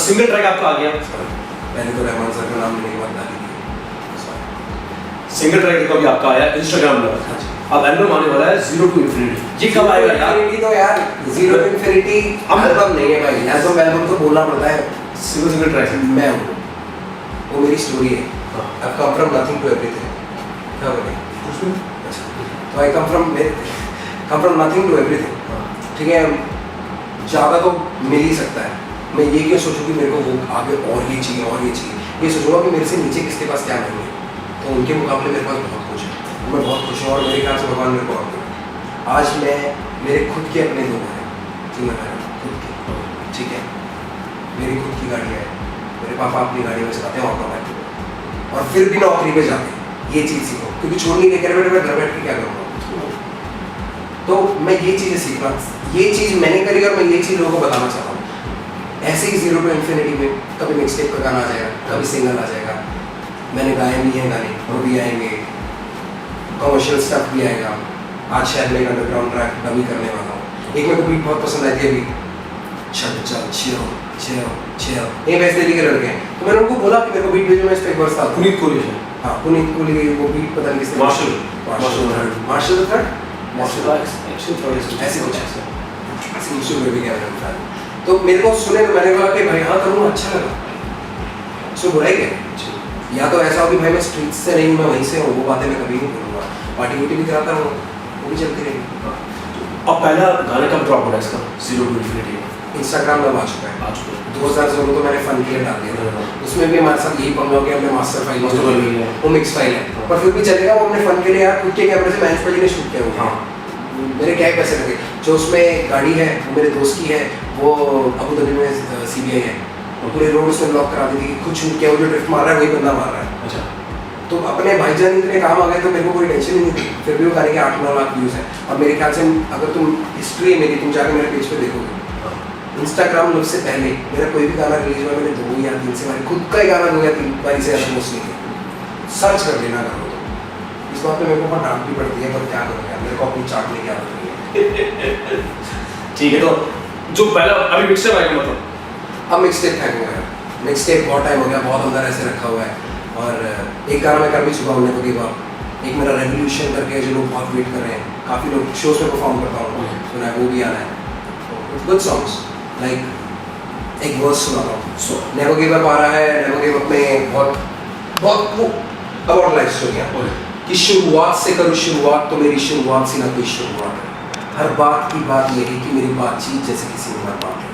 सिंगल ट्रैक आपका आ गया, पहले तो रहमान सर का नाम लेने के बाद डाली सिंगल ट्रैक का भी आपका आया इंस्टाग्राम पर। अब एल्बम आने वाला है जीरो टू इन्फिनिटी, ये कब आएगा यार? तो यार जीरो टू इन्फिनिटी एल्बम नहीं है भाई, एल्बम तो बोलना पड़ता है, सिंगल ट्रैक है। मैं हूँ, वो मेरी स्टोरी है। I come from nothing to everything. क्या बोले? अच्छा, तो I come from nothing to everything. ठीक है, ज़्यादा तो मिल ही सकता है। मैं ये क्यों सोचूं कि मेरे को वो आगे और ये चाहिए और ये चाहिए, ये सोचूंगा कि मेरे से नीचे किसके पास क्या नहीं है, तो उनके मुकाबले मेरे पास बहुत कुछ है, मैं बहुत खुश हूँ। और मेरे ख्याल से भगवान मेरे को और दे। आज मैं मेरे खुद के अपने लोग हैं जी, मैं खुद के, ठीक है, मेरी खुद की गाड़ी है, मेरे पापा अपनी गाड़ी में चलाते हैं ऑटोमेटिक, और फिर भी नौकरी पे जाते हैं। ये चीज़ सीखो, क्योंकि छोड़ नहीं लेकर बैठे, मैं घर बैठ के क्या करूँगा। तो मैं ये चीज़ें सीखना, ये चीज़ मैंने करी और मैं ये चीज़ लोगों को बताना चाहता हूँ। ऐसे ही जीरो टू इन्फिनिटी में कभी मिक्सटेप का गाना आ जाएगा, कभी सिंगल आ जाएगा, मैंने गाए भी हैं गाने, वो भी आएंगे, कमर्शियल स्टफ भी आएगा। आज शायद मैं एक अंडरग्राउंड ट्रैक डबी करने वाला हूँ। एक मेरे को बीट बहुत पसंद आई थी अभी, चल चल चियो चियो चियो, ये वैसे दिल्ली के लड़के हैं, तो मैंने उनको बोला कि मेरे को बीट भेजो, मैं इस पर एक वर्ष था। पुनीत कोहली है। हाँ, पुनीत कोहली, वो बीट पता नहीं किसने, मार्शल ऐसे कुछ ऐसे मुझसे में भी क्या था। तो मेरे को सुने तो मैंने कहा कि भाई हाँ करूँगा, अच्छा लगा, उसमें बुराई क्या। या तो ऐसा हो कि भाई मैं स्ट्रीट से नहीं हूँ, मैं वहीं से हूँ, वो बातें मैं कभी नहीं करूँगा। पार्टी वुटी भी कराता हूँ, वो भी चलती रहेगी। अब पहला गाने कब ड्रॉप हो रहा है इसका जीरो टू इन्फिनिटी? इंस्टाग्राम में आ चुका है, 2016 तो मैंने फन के लिए डाल दिया था। उसमें भी हमारे साथ यही पंगा हो गया, हमने मास्टर फाइल वो मिक्स फाइल है, पर फिर भी चलेगा। वो हमने फन के लिए यार खुद के कैमरे से मैनेज पर शूट किया हुआ। मेरे क्या पैसे लगे, जो उसमें गाड़ी है वो मेरे दोस्त की है, वो अबू धाबी में CBI है, पूरे रोड उसमें ब्लॉक करा दी थी, खुद शूट किया, वो जो ड्रिफ्ट मार रहा है वही बंदा मार रहा है। अच्छा, तो अपने भाईजान इतने काम आ गए तो मेरे को कोई टेंशन ही नहीं थी। फिर भी वो गाने के 8-9 लाख व्यूज़ हैं, और मेरे ख्याल से अगर तुम हिस्ट्री है मेरी, तुम जाकर मेरे पेज पे देखोगे, इंस्टाग्राम लोग से पहले मेरा कोई भी गाना रिलीज हुआ, मैंने 2 या 3 से खुद का ही गाना 2 या 3 बारी से ज़्यादा पोस्ट नहीं किया। सर्च कर लेना करो तो इस बात पे मेरे को बहुत डांट भी पड़ती है, पर क्या करूँगा, मेरे को अपनी चाटने की आदत नहीं है। ठीक है, तो जो पहला अभी मिक्सटेप आएगा, मतलब अब मिक्सटेप फेंकूंगा यार, मिक्सटेप बहुत टाइम हो गया, बहुत अंदर ऐसे रखा हुआ है। और एक गाना मैं कर भी चुका हूँ, उन्हें तो गिव अप, एक मेरा रेवोल्यूशन करके जो लोग बहुत वेट कर रहे हैं, काफ़ी लोग शोज में परफॉर्म करता हूँ, सुना है, वो भी आना है। गुड सॉन्ग्स, लाइक एक वर्स सुनाता हूँ, नेवर गिव अप आ रहा है। नेवर गिव अप में बहुत वो अबाउट लाइफ स्टोरी कि शुरुआत से करूँ शुरुआत, तो मेरी शुरुआत से ना कोई शुरुआत है। हर बात की बात यही कि मेरी बातचीत जैसे किसी उम्र बात है।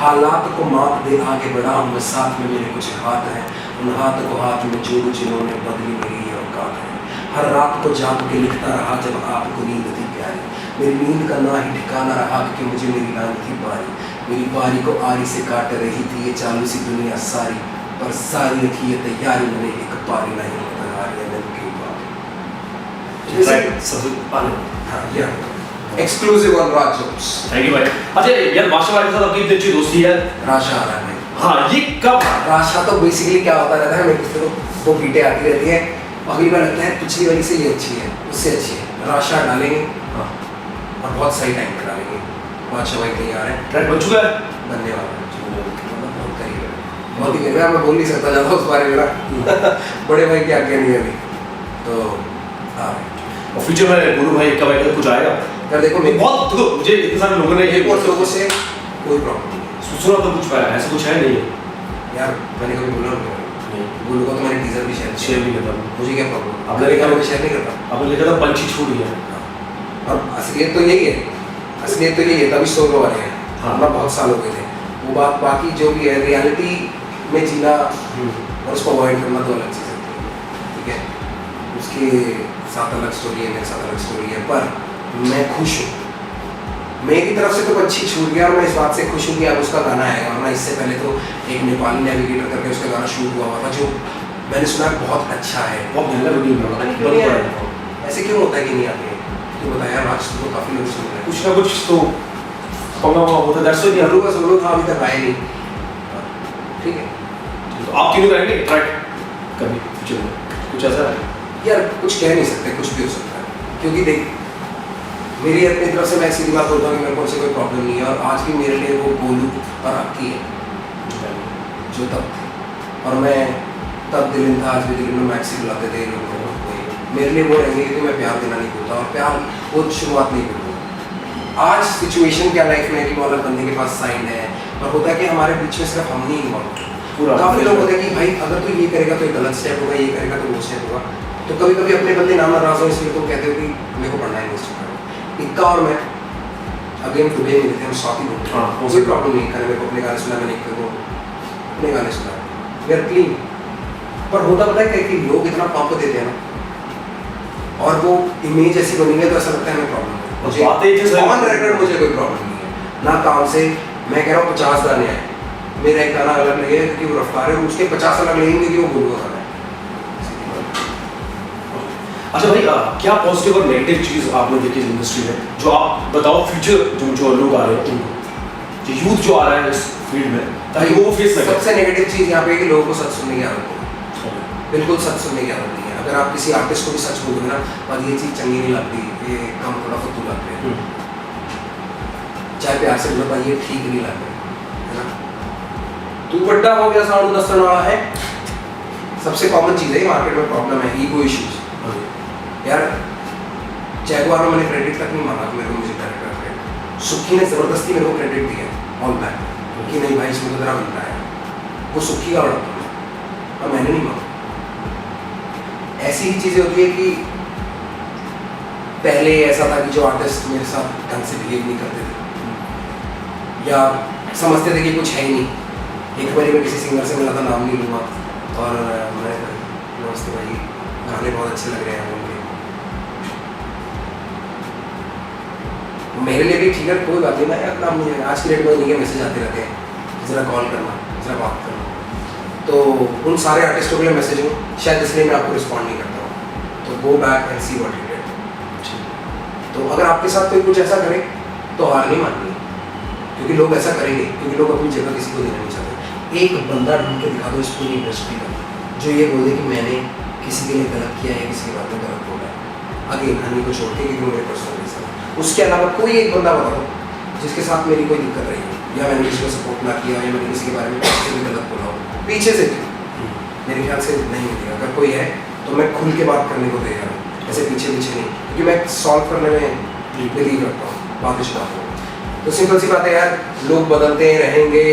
हालात को माप दे आगे बढ़ा हूँ मैं, साथ में मेरे कुछ हाथ हैं, उन हाथों को हाथ में जोड़ू जिन्होंने बदली मेरी ये औकात है। हर रात को जाग के लिखता रहा जब आपको नींद थी प्यारी, मेरी नींद का ना ही ठिकाना रहा क्योंकि मुझे मेरी नाम थी बारी। मेरी बारी को आरी से काट रही थी ये चालू सी दुनिया सारी, पर सारी रखी है तैयारी मैंने एक पारी नहीं बता रही है exclusive on Raj jokes. Thank you भाई। अच्छा यार, मास्टर भाई के साथ आपकी इतनी अच्छी दोस्ती है। राशा आ रहा है भाई। हाँ, ये कब? राशा तो बेसिकली क्या होता रहता है, मेरे को तो बीटें आती रहती है, अगली बार लगता है पिछली वाली से ये अच्छी है, उससे अच्छी है, राशा डालेंगे और बहुत सही टाइम पर डालेंगे। मास्टर भाई कहीं आ रहे हैं, ट्रैक बन चुका है, बनने वाला है, बहुत करीब है, बहुत ही करीब है। मैं बोल नहीं सकता ज़्यादा उस बारे में, बड़े भाई की आज्ञा नहीं है अभी तो। हाँ, और फ्यूचर में गुरु भाई कब आएगा, कुछ आएगा यार? देखो मैं बहुत, देखो मुझे इतने सारे लोगों ने एक और लोगों से कोई प्रॉब्लम नहीं सुना तो कुछ पाया, ऐसा कुछ है नहीं है यार। मैंने कभी बोला नहीं, गुरु को तो मैंने टीजर भी शेयर भी करता, मुझे क्या प्रॉब्लम, आपने लिखा मैं शेयर नहीं करता। आपने लिखा था पंछी छूट गया, और असलियत तो यही है, असलियत तो यही है, तभी सोलो वाले हैं। हाँ, बहुत साल हो गए थे वो बात, बाकी जो भी है रियलिटी में जीना और उसको अवॉइड करना तो अलग चीज़ है, ठीक है। उसके साथ अलग स्टोरी है, मेरे साथ अलग स्टोरी है, पर मैं खुश हूँ। मेरी तरफ से तो अच्छी छूट गया और मैं इस बात से खुश हूँ कि अब उसका गाना आएगा। वरना इससे पहले तो एक नेपाली नेविगेटर करके उसका गाना शूट हुआ था, जो मैंने सुना बहुत अच्छा है। बहुत महंगा वीडियो ऐसे क्यों होता है कि नहीं आते हैं? तो बताया राज तो काफ़ी लोग सुन रहे हैं। कुछ ना कुछ तो पंगा होता है, दैट्स व्हाई यारू का सोलो था, अभी तक आया नहीं। ठीक है, तो आप तीनों करेंगे ट्रैक कभी फ्यूचर में, कुछ ऐसा है? यार कुछ कह नहीं सकते, कुछ भी हो सकता है, क्योंकि देख मेरी अपनी तरफ से मैं सीधी बात बोलता हूँ कि मेरे को उससे कोई प्रॉब्लम नहीं है। और आज भी मेरे लिए वो गोलू और आपकी है जो तब थे, और मैं तब दिल था, आज भी दिल में मैक्सी बुलाते थे लोग। मेरे लिए वो रहेंगे कि मैं प्यार देना नहीं भूलता, और प्यार वो शुरुआत नहीं भूलूँगा। आज सिचुएशन क्या लाइफ में कि वो अलग बंदे के पास साइन है, और होता है कि हमारे बीच में सिर्फ हम नहीं इन्वॉल्व। काफ़ी लोग होते हैं कि भाई अगर तू ये करेगा तो ये गलत स्टेप होगा, ये करेगा तो वो स्टेप होगा। तो कभी कभी अपने बंदे नाम नाराज हो, इसलिए तुम कहते हो कि मेरे को पढ़ना है नहीं। इक्का और मैं अगेन टुडे मिले थे, हम साथ ही घूमते हैं, कोई प्रॉब्लम नहीं। मैंने मेरे को अपने गाने सुना, मैंने इक्का को अपने गाने सुना, वी आर क्लीन। पर होता पता है कि लोग इतना पंप देते हैं ना, और वो इमेज ऐसी बनी है तो ऐसा लगता है हमें प्रॉब्लम है। मुझे ऑन रिकॉर्ड मुझे कोई प्रॉब्लम नहीं है ना काम से। मैं कह रहा हूँ 50 गाने हैं, मेरा एक गाना अलग लगेगा क्योंकि वो रफ्तार है, उसके 50 अलग लगेंगे क्योंकि वो बोलूँगा गाना है। अच्छा भाई, क्या पॉजिटिव और नेगेटिव चीज़ आपने देखी इस इंडस्ट्री में, जो आप बताओ फ्यूचर जो लोग आ रहे हैं उनको, जो यूथ जो आ रहा है इस फील्ड में, ताकि वो फेस ना करें? सबसे नेगेटिव चीज़ यहाँ पे है कि लोगों को सच सुनने की आदत है। बिल्कुल सच सुनने की आदत नहीं है। अगर आप किसी आर्टिस्ट को भी सच बोलोगे ना, और ये चीज़ चंगी नहीं लगती, ये काम थोड़ा फतू लगते हैं, चाहे प्यार से बोलो भाई ये ठीक नहीं लग रहा है ना, तू बड्डा हो गया साउंड दस्तन वाला है। सबसे कॉमन चीज़ है, मार्केट में प्रॉब्लम है, ईगो इश्यूज। यार जैगवार में मैंने क्रेडिट तक नहीं मांगा कि मेरे को म्यूजिक डायरेक्टर है। सुखी ने ज़बरदस्ती मेरे को क्रेडिट दिया ऑल बैक कि नहीं भाई इसमें तो तेरा बनता है, वो सुखी का ऑर्डर था और मैंने नहीं मांगा। ऐसी ही चीज़ें होती है कि पहले ऐसा था कि जो आर्टिस्ट मेरे साथ ढंग से बिहेव नहीं करते थे या समझते थे कि कुछ है ही नहीं। एक बारी मैं किसी सिंगर से मिला था, नाम नहीं लूँगा, और मैं नमस्ते भाई गाने बहुत अच्छे लग रहे हैं उनके, मेरे लिए भी ठीक है, कोई बात नहीं, मैं नाम नहीं है। आज की डेट में उन्हीं के मैसेज आते रहते हैं, ज़रा कॉल करना, ज़रा बात करना, तो उन सारे आर्टिस्टों के लिए मैसेज हूँ, शायद इसलिए मैं आपको रिस्पॉन्ड नहीं करता हूँ। तो go back and see what you did. तो अगर आपके साथ कोई कुछ ऐसा करे तो हार नहीं माननी, क्योंकि लोग ऐसा करेंगे, क्योंकि लोग अपनी जगह किसी को देना नहीं चाहते। एक बंदा ढूंढ के दिखा दो इस पूरी इंडस्ट्री का जो ये बोले कि मैंने किसी के लिए गलत किया है, किसी के बारे में गलत बोला है, अगेन हनी को छोड़ के, क्योंकि मेरे पर्सनल रीज़न। उसके अलावा कोई एक बंदा बता दो जिसके साथ मेरी कोई दिक्कत रही है, या मैंने किसी को सपोर्ट ना किया, या मैंने किसी के बारे में किसी से भी गलत बोला हो पीछे से भी, मेरे ख्याल से नहीं मिलेगा। अगर कोई है तो मैं खुल के बात करने को तैयार हूँ, ऐसे पीछे पीछे नहीं, क्योंकि मैं सॉल्व करने में बिलीव रखता हूँ, बातें शुरू। तो सिंपल सी बात है यार, लोग बदलते रहेंगे,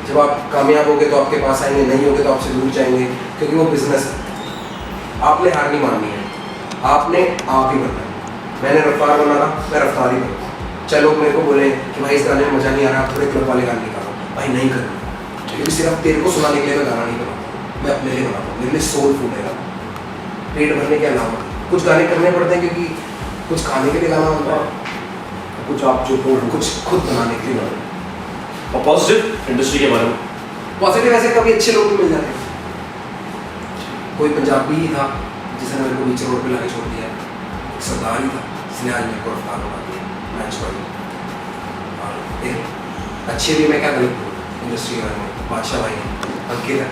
जब आप कामयाब होगे तो आपके पास आएंगे, नहीं होगे तो आपसे दूर जाएंगे, क्योंकि वो बिजनेस है। आपने हार नहीं माननी है, आपने आप ही बनना है। मैंने रफ्तार बना था, मैं रफ्तार ही बनूँ। चाहे लोग मेरे को बोले कि भाई इस गाने में मज़ा नहीं आ रहा, थोड़े क्लब वाले गाने निकालो, भाई नहीं करूँ, क्योंकि सिर्फ तेरे को सुनाने के लिए मैं गाना नहीं बनाता, मैं अपने लिए बनाता हूँ। मेरे लिए सोल फूड है, पेट भरने के अलावा कुछ गाने करने पड़ते हैं, क्योंकि कुछ खाने के लिए गाना होता है, कुछ आप जो कुछ खुद बनाने के लिए गाना। और पॉजिटिव इंडस्ट्री के बारे में, पॉजिटिव ऐसे कभी अच्छे लोग भी मिल जाते हैं। कोई पंजाबी ही था जिसने मेरे को नीचे रोड पे लाके छोड़ दिया, एक सरदार ही था जिसने आज मेरे को रफ्तार बना दिया, मैच पर। और फिर अच्छे भी, मैं क्या गलत बोलूँ इंडस्ट्री के बारे में, बादशाह भाई अंकित है,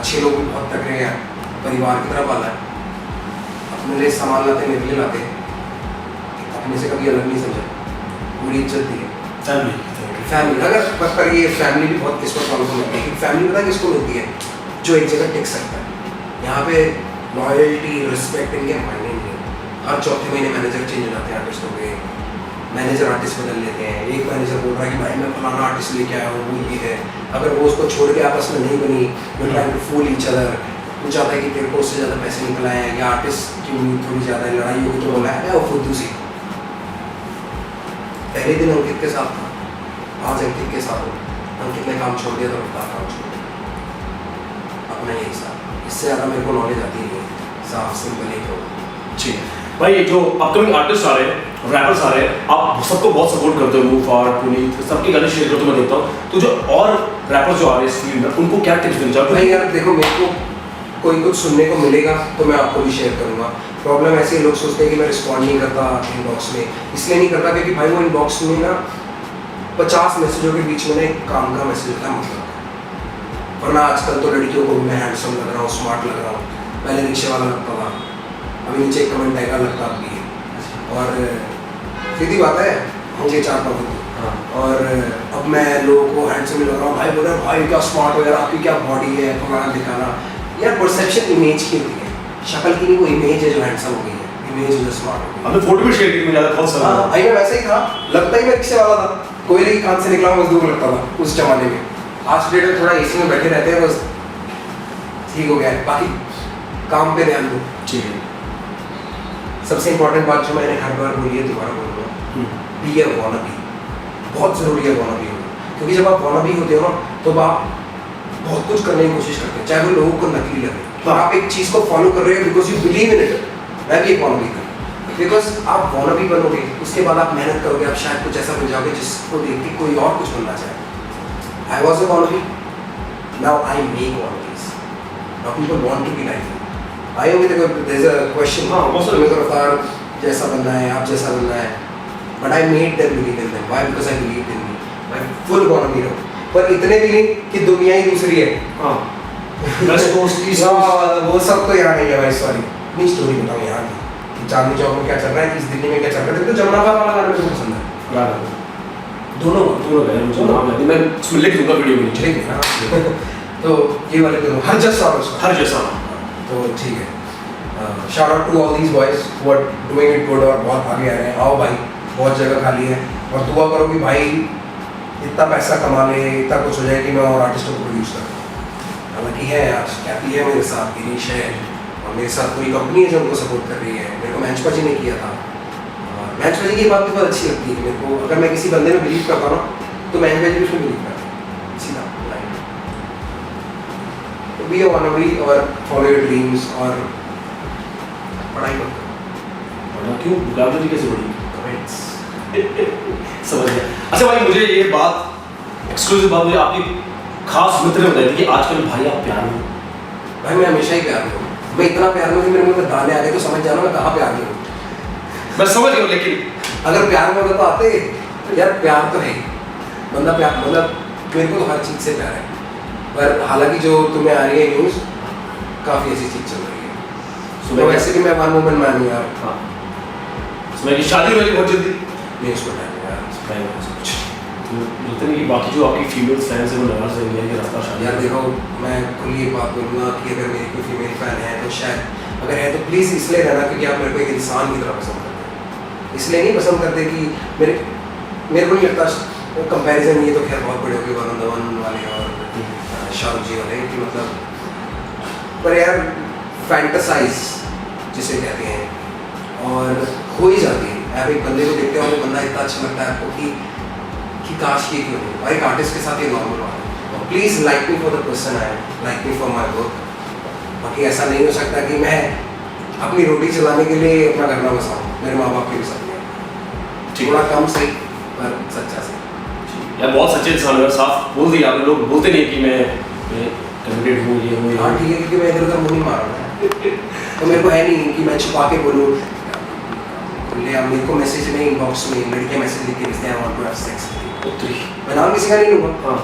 अच्छे लोग भी बहुत तगड़े हैं, परिवार की तरह पाला है, अपने लिए सामान लाते, मेरे लिए लाते, अपने से कभी अलग नहीं समझा, पूरी इज्जत दी है। फैमिली अगर पर ये फैमिली भी बहुत किस्मत वालों को मिलती है। फैमिली पता किसको मिलती है? जो एक जगह टिक सकता है। यहाँ पे लॉयल्टी, रिस्पेक्ट इनके मायने नहीं है। हर चौथे महीने मैनेजर चेंज हो जाते हैं आर्टिस्टों के, मैनेजर आर्टिस्ट बदल लेते हैं। एक मैनेजर बोल रहा है कि भाई मैं फलाना आर्टिस्ट लेके आया हूँ, वो भी है, अगर वो उसको छोड़ के आपस में नहीं बनी, वो trying to fool each other, वो चाहता है कि तेरे को उससे ज़्यादा पैसे निकल आए, या आर्टिस्ट की उम्मीद थोड़ी ज़्यादा है, लड़ाई होगी तो बोला है वो फुद्दू सी। पहले दिन अंकित के साथ था, आज अंकित के साथ हो, अंकित ने काम छोड़ दिया तो रफ्तार काम छोड़ दिया, अपना यही साथ। इससे ज़्यादा मेरे को नॉलेज आती नहीं है, साफ सिंपल एक होगा। ठीक है भाई, ये जो अपकमिंग आर्टिस्ट आ रहे हैं, रैपर्स आ रहे हैं, आप सबको बहुत सपोर्ट करते हो, मूफार, पुनीत, सबके गाने शेयर करते हो, मैं देखता हूँ। तो जो और रैपर्स जो आ रहे हैं इस फील्ड में, उनको क्या टिप्स देना चाहोगे? भाई यार देखो, मेरे को कोई कुछ सुनने को मिलेगा तो मैं आपको भी शेयर करूँगा। प्रॉब्लम ऐसी है, लोग सोचते हैं कि मैं रिस्पॉन्ड नहीं करता इनबॉक्स में, इसलिए नहीं करता क्योंकि भाई वो इनबॉक्स में ना 50 मैसेजों के बीच में ना एक काम का मैसेज होता है, मतलब। वरना आजकल तो लड़कियों को भी मैं हैंडसम लग रहा हूँ, स्मार्ट लग रहा हूँ। पहले रिक्शे वाला लगता था, अभी नीचे एक कमेंट आएगा लगता भी है। और सीधी बात है, मुझे 4 हाँ। और अब मैं लोगों को हैंडसम लग रहा हूँ, भाई बोल रहे हैं भाई क्या स्मार्ट हो यार, आपकी क्या बॉडी है, फलाना दिखाना। यार परसेप्शन इमेज की होती है, शक्ल की नहीं, वो इमेज है जो हैंडसम हो गई है, इमेज जो स्मार्ट हो गई है। हमने फोटो भी शेयर की, मुझे याद बहुत सारा। भाई मैं वैसे ही था, लगता ही मैं रिक्शे वाला था, कोयले की खान से निकला हुआ मजदूर लगता था उस जमाने में। आज के डेट में थोड़ा एसी में बैठे रहते हैं, बस ठीक हो गया है। बाकी काम पे ध्यान दो। ठीक है। सबसे इंपॉर्टेंट बात जो मैंने हर बार बोली है, दोबारा बोलूँगा, बी ए वॉनाबी। बहुत ज़रूरी है वॉनाबी होना, क्योंकि जब आप वॉनाबी होते हो ना तो आप बहुत कुछ करने की कोशिश करते हैं, चाहे वो लोगों को नकली लगे। हाँ। आप एक चीज़ को फॉलो कर रहे हो because you believe in it. मैं भी एक वॉनाबी कर, बिकॉज आप वॉनाबी बनोगे, उसके बाद आप मेहनत करोगे, आप शायद कुछ ऐसा बन जाओगे जिसको देख के कोई और कुछ बनना चाहे। I was a wannabe, now I make wannabes, now people want to be like me. I होंगे, देखो देयर इज अ क्वेश्चन, हाँ, बहुत सारे तुम्हें तो रफ्तार जैसा बनना है, आप जैसा बनना है, but I made them believe in them. Why? Because I believe in me. मैं फुल वॉनाबी हूँ, पर इतने भी नहीं कि दुनिया ही दूसरी है। हाँ, वेस्ट कोस्ट, ईस्ट कोस्ट, वो सब तो यहाँ नहीं है भाई, सॉरी। अपनी स्टोरी बताऊँ यहाँ की, चांदनी चौक में क्या चल रहा है, इस दिल्ली में क्या चल रहा है। तो जमुना पार वाला गाना मुझे पसंद है, राज, दोनों गए, मुझे नाम याद नहीं, मैं उसमें लिख दूंगा वीडियो में नीचे। ठीक है ना। तो ये वाले दोनों हर जैसा उसका, हर जैसा। तो ठीक है। Shout out to all these boys who are doing it good और बहुत आगे आ रहे हैं। आओ भाई, बहुत जगह खाली है, और दुआ करो कि भाई इतना पैसा कमा ले, इतना कुछ हो जाए कि मैं और आर्टिस्टों को प्रोड्यूस कर पाऊँ। हालांकि है आज कैपी है मेरे साथ, गिरीश है, और मेरे साथ पूरी कंपनी है जो उनको सपोर्ट कर रही है। मेरे को मैच बाजी ने किया था, और मैच बाजी की बात भी बहुत अच्छी लगती है मेरे को। अगर मैं किसी बंदे में बिलीव करता ना तो मैच बाजी भी उसमें बिलीव करता हूँ, सीधा लाइन। तो बी अ वॉनाबी और फॉलो योर ड्रीम्स, और पढ़ाई मत करो। क्यों बुलावली कैसे बढ़ी? कमेंट्स समझ गया। अच्छा भाई, मुझे ये बात एक्सक्लूसिव बात मुझे आपकी खास मित्र ने बताई थी कि आजकल भाई आप प्यार में हो। भाई मैं हमेशा ही प्यार में हूँ। मैं इतना प्यार में हूँ कि मेरे मुंह में दाने आ गए तो समझ जाना मैं कहाँ प्यार में हूँ। मैं समझ गया, लेकिन अगर प्यार में होता तो आते यार, प्यार तो है बंदा प्यार, मतलब मेरे को तो हर चीज़ से प्यार है। पर हालांकि जो तुम्हें आ रही है न्यूज़, काफ़ी ऐसी चीज़ चल रही है। तो वैसे भी मैं वन वुमन मैन हूँ यार। हाँ, सुबह की शादी वाली बहुत जल्दी नहीं, उसको टाइम है यार। कुछ तो जितने की बाकी जो आपकी फीमेल फैंस हैं वो नाराज रहेंगे कि रफ्तार शादी। यार देखो, मैं खुली एक बात बोलूँगा कि अगर मेरी कोई फीमेल फैन है तो शायद, अगर है तो प्लीज़ इसलिए रहना क्योंकि आप मेरे को एक इंसान की तरह पसंद करते हैं। इसलिए नहीं पसंद करते कि मेरे को नहीं लगता कंपैरिजन, ये तो खैर बहुत बड़े हो गए वन वाले और शाहरुख जी वाले, कि मतलब, पर यार फैंटसाइज जिसे कहते हैं, और हो ही जाती है। आप एक बंदे को देखते हो, वो बंदा इतना अच्छा लगता है आपको कि काश ये क्यों नहीं। और एक आर्टिस्ट के साथ ये नॉर्मल बात है। Please like me for the person I am, like me for my work. बाकी ऐसा नहीं हो सकता कि मैं अपनी रोटी चलाने के लिए अपना घर ना बसाऊँ, मेरे माँ बाप के भी साथ में। थोड़ा कम सही पर सच्चा सही। यार बहुत सच्चे इंसान है, साफ बोल दिया आपने। लोग बोलते नहीं कि मैं कैंडिडेट हूँ, ये हूँ। हाँ ठीक है, क्योंकि मैं इधर उधर मुँह नहीं मार रहा हूँ, तो मेरे को है नहीं कि मैं छुपा के बोलूँ। ले आप मेरे को मैसेज में इनबॉक्स में लड़कियाँ मैसेज लिख के भेजते हैं, वांट टू हैव सेक्स। मैं नाम किसी का नहीं लूँगा, हाँ,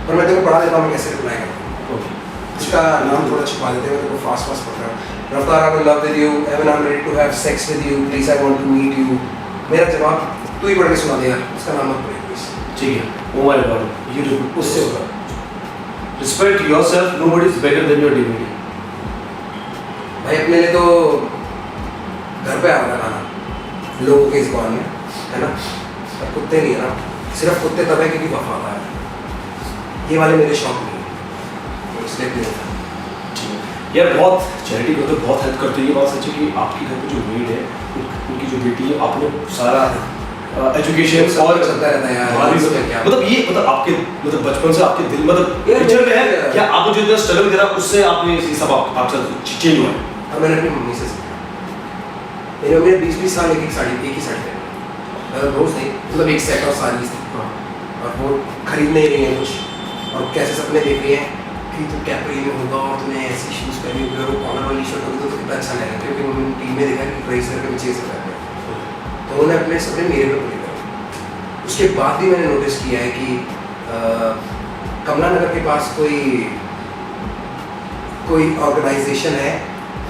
पर मैं तेरे को पढ़ा देता हूँ मैं कैसे रिप्लाई करता हूँ। इसका नाम थोड़ा छुपा देते हैं, मैं तेरे को फास्ट पढ़ रहा हूँ। Raftaar, I will love with you, even I am ready to have sex with you, please I want to meet you. मेरा जवाब तू ही पढ़ के सुना दे यार, इसका नाम मत पढ़ प्लीज। ठीक है। Oh my God, you do उससे होगा। Respect yourself, nobody is better then your divinity. भाई अपने लिए तो घर पे आ रहा खाना लोगों के इस बार में, है ना, पर कुत्ते नहीं है ना। सिर्फ कुत्ते तब है क्योंकि वफादार है। ये वाले मेरे शौक नहीं है, तो इसलिए भी होता है। यार बहुत चैरिटी करते हो, बहुत हेल्प करते हो। ये बात सच है कि आपके घर पे जो मेड है, उनकी जो बेटी है, आपने सारा एजुकेशन और चलता रहता है यार। मतलब ये मतलब आपके मतलब बचपन से आपके दिल मतलब पिक्चर में है क्या? आपको जो इतना स्ट्रगल करा उससे आपने ये सब आपसे चेंज हुआ है? और मैंने अपनी मम्मी से सीखा। मेरी मम्मी ने 20-20 साल एक ही साड़ी पहनी, रोज़ नहीं, मतलब एक सेट ऑफ साड़ीज़ थी, और वो खरीद नहीं रही हैं कुछ, और कैसे सपने देख रही हैं कि तू कैपरी में होगा और तूने ऐसी शूज़ पहनी होगी और वो कॉलर वाली शर्ट होगी तो कितना अच्छा लगेगा, क्योंकि उन्होंने टीवी में देखा कि रेस करके पीछे से रहते हैं, तो उन्होंने अपने सपने मेरे पे पूरे करे। उसके बाद भी मैंने नोटिस किया है कि कमला नगर के पास कोई ऑर्गेनाइजेशन है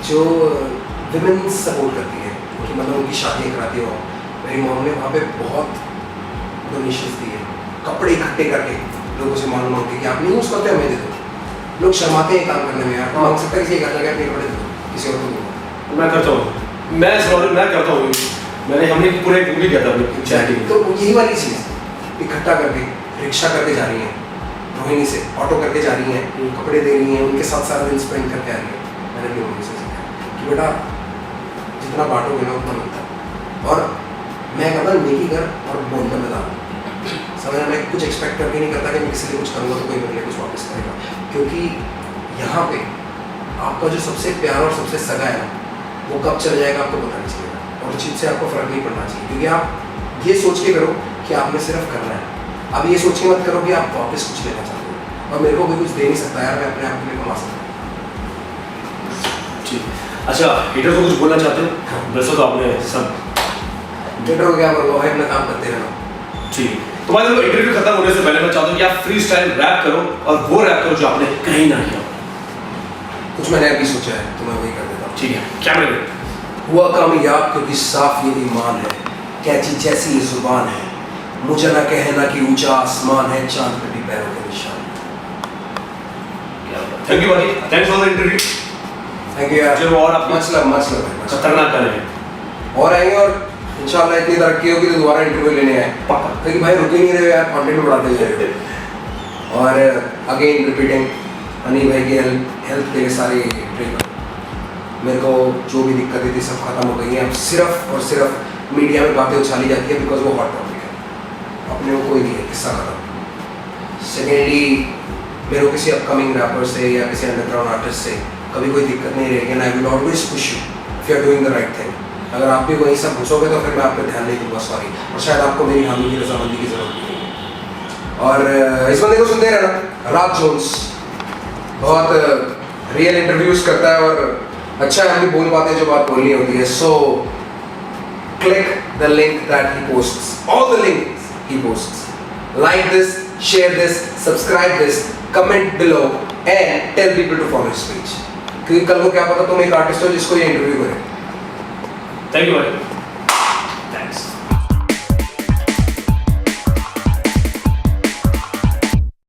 जो विमेन सपोर्ट करती है, कि मतलब उनकी शादियाँ कराती हो। मेरी मॉम ने वहाँ पे बहुत डोनेशंस दिए, कपड़े इकट्ठे करके लोगों से मांग के कि आप नहीं यूज़ करते हमें दे दो। लोग शर्माते हैं काम करने में, यार मांग सकता है किसी एक लगा अपने कपड़े दे दो, किसी और को दो। मैं करता हूँ, मैं करता हूँ, मैंने हमने पूरे एक मूवी किया था अपनी चैटिंग। तो यही वाली चीज़ इकट्ठा करके रिक्शा करके जा रही हैं, रोहिणी से ऑटो करके जा रही हैं, कपड़े दे रही हैं, उनके साथ सारा दिन स्पेंड करके आ रही हैं। मैंने भी मम्मी से सीखा कि बेटा जितना बांटोगे ना उतना मिलता है, और मैं कहता नेकी कर और बोलता में डाल। समझ, मैं कुछ एक्सपेक्ट करके नहीं करता कि मैं किसी लिए कुछ करूँगा तो कोई मेरे लिए कुछ वापस करेगा, क्योंकि यहाँ पे आपका जो सबसे प्यारा और सबसे सगा है ना, वो कब चल जाएगा आपको पता नहीं चलेगा, और उस चीज़ से आपको फ़र्क नहीं पड़ना चाहिए, क्योंकि आप ये सोच के करो कि आपने सिर्फ करना है। अब ये सोच के मत करो कि आप वापस कुछ लेना चाहते हो, और मेरे को कोई कुछ दे नहीं सकता यार, मैं अपने आप के लिए कमा सकता हूँ। ठीक, अच्छा हेटर को कुछ बोलना चाहते हो? वैसे तो आपने सब हेटर को क्या बोलो भाई, अपना काम करते रहना। ठीक, तो भाई इंटरव्यू खत्म होने से पहले मैं चाहता हूँ कि आप फ्री स्टाइल रैप करो, और वो रैप करो जो आपने कहीं ना किया। कुछ मैंने अभी सोचा है तो मैं वही कर देता हूँ। ठीक है, कैमरे में हुआ कामयाब क्योंकि साफ ये ईमान है, कैची जैसी ये जुबान है, मुझे ना कहना कि ऊंचा आसमान है, चांद पे भी पैरों के निशान। थैंक यू भाई, thanks for the interview. Thank you यार। चलो, और आप मच लव खतरनाक करें और आएंगे, और इंशाल्लाह इतनी तरक्की होगी तो दोबारा इंटरव्यू लेने आए पक्का, क्योंकि भाई रुके नहीं रहे यार, कंटेंट बढ़ाते जा रहे हो। और अगेन रिपीटिंग, हनी भाई की हेल्प के लिए सारी ट्रिक, मेरे को जो भी दिक्कतें थी सब खत्म हो गई हैं। अब सिर्फ और सिर्फ मीडिया में बातें उछाली जाती है बिकॉज वो हॉट टॉपिक है, अपने को कोई नहीं है, किस्सा खत्म। सेकेंडली, मेरे को किसी अपकमिंग रैपर से या किसी अंडरग्राउंड आर्टिस्ट से कभी कोई दिक्कत नहीं रहेगी, and I will always push you if you are doing the right thing. अगर आप भी वहीं सब घुसोगे तो फिर मैं आप पे ध्यान नहीं दूंगा, सॉरी, और शायद आपको मेरी हामी की रजामंदी की जरूरत नहीं है। और इस बंदे को सुनते रहना, राज जोन्स, बहुत रियल इंटरव्यूज करता है और अच्छा है, हम भी बोल पाते हैं जो बात बोलनी होती है। So click the link that he posts, all the links he posts, like this, share this, subscribe this, comment below and tell people to follow his page, क्योंकि कल को क्या पता तुम एक आर्टिस्ट हो जिसको ये इंटरव्यू करे। थैंक यू भाई।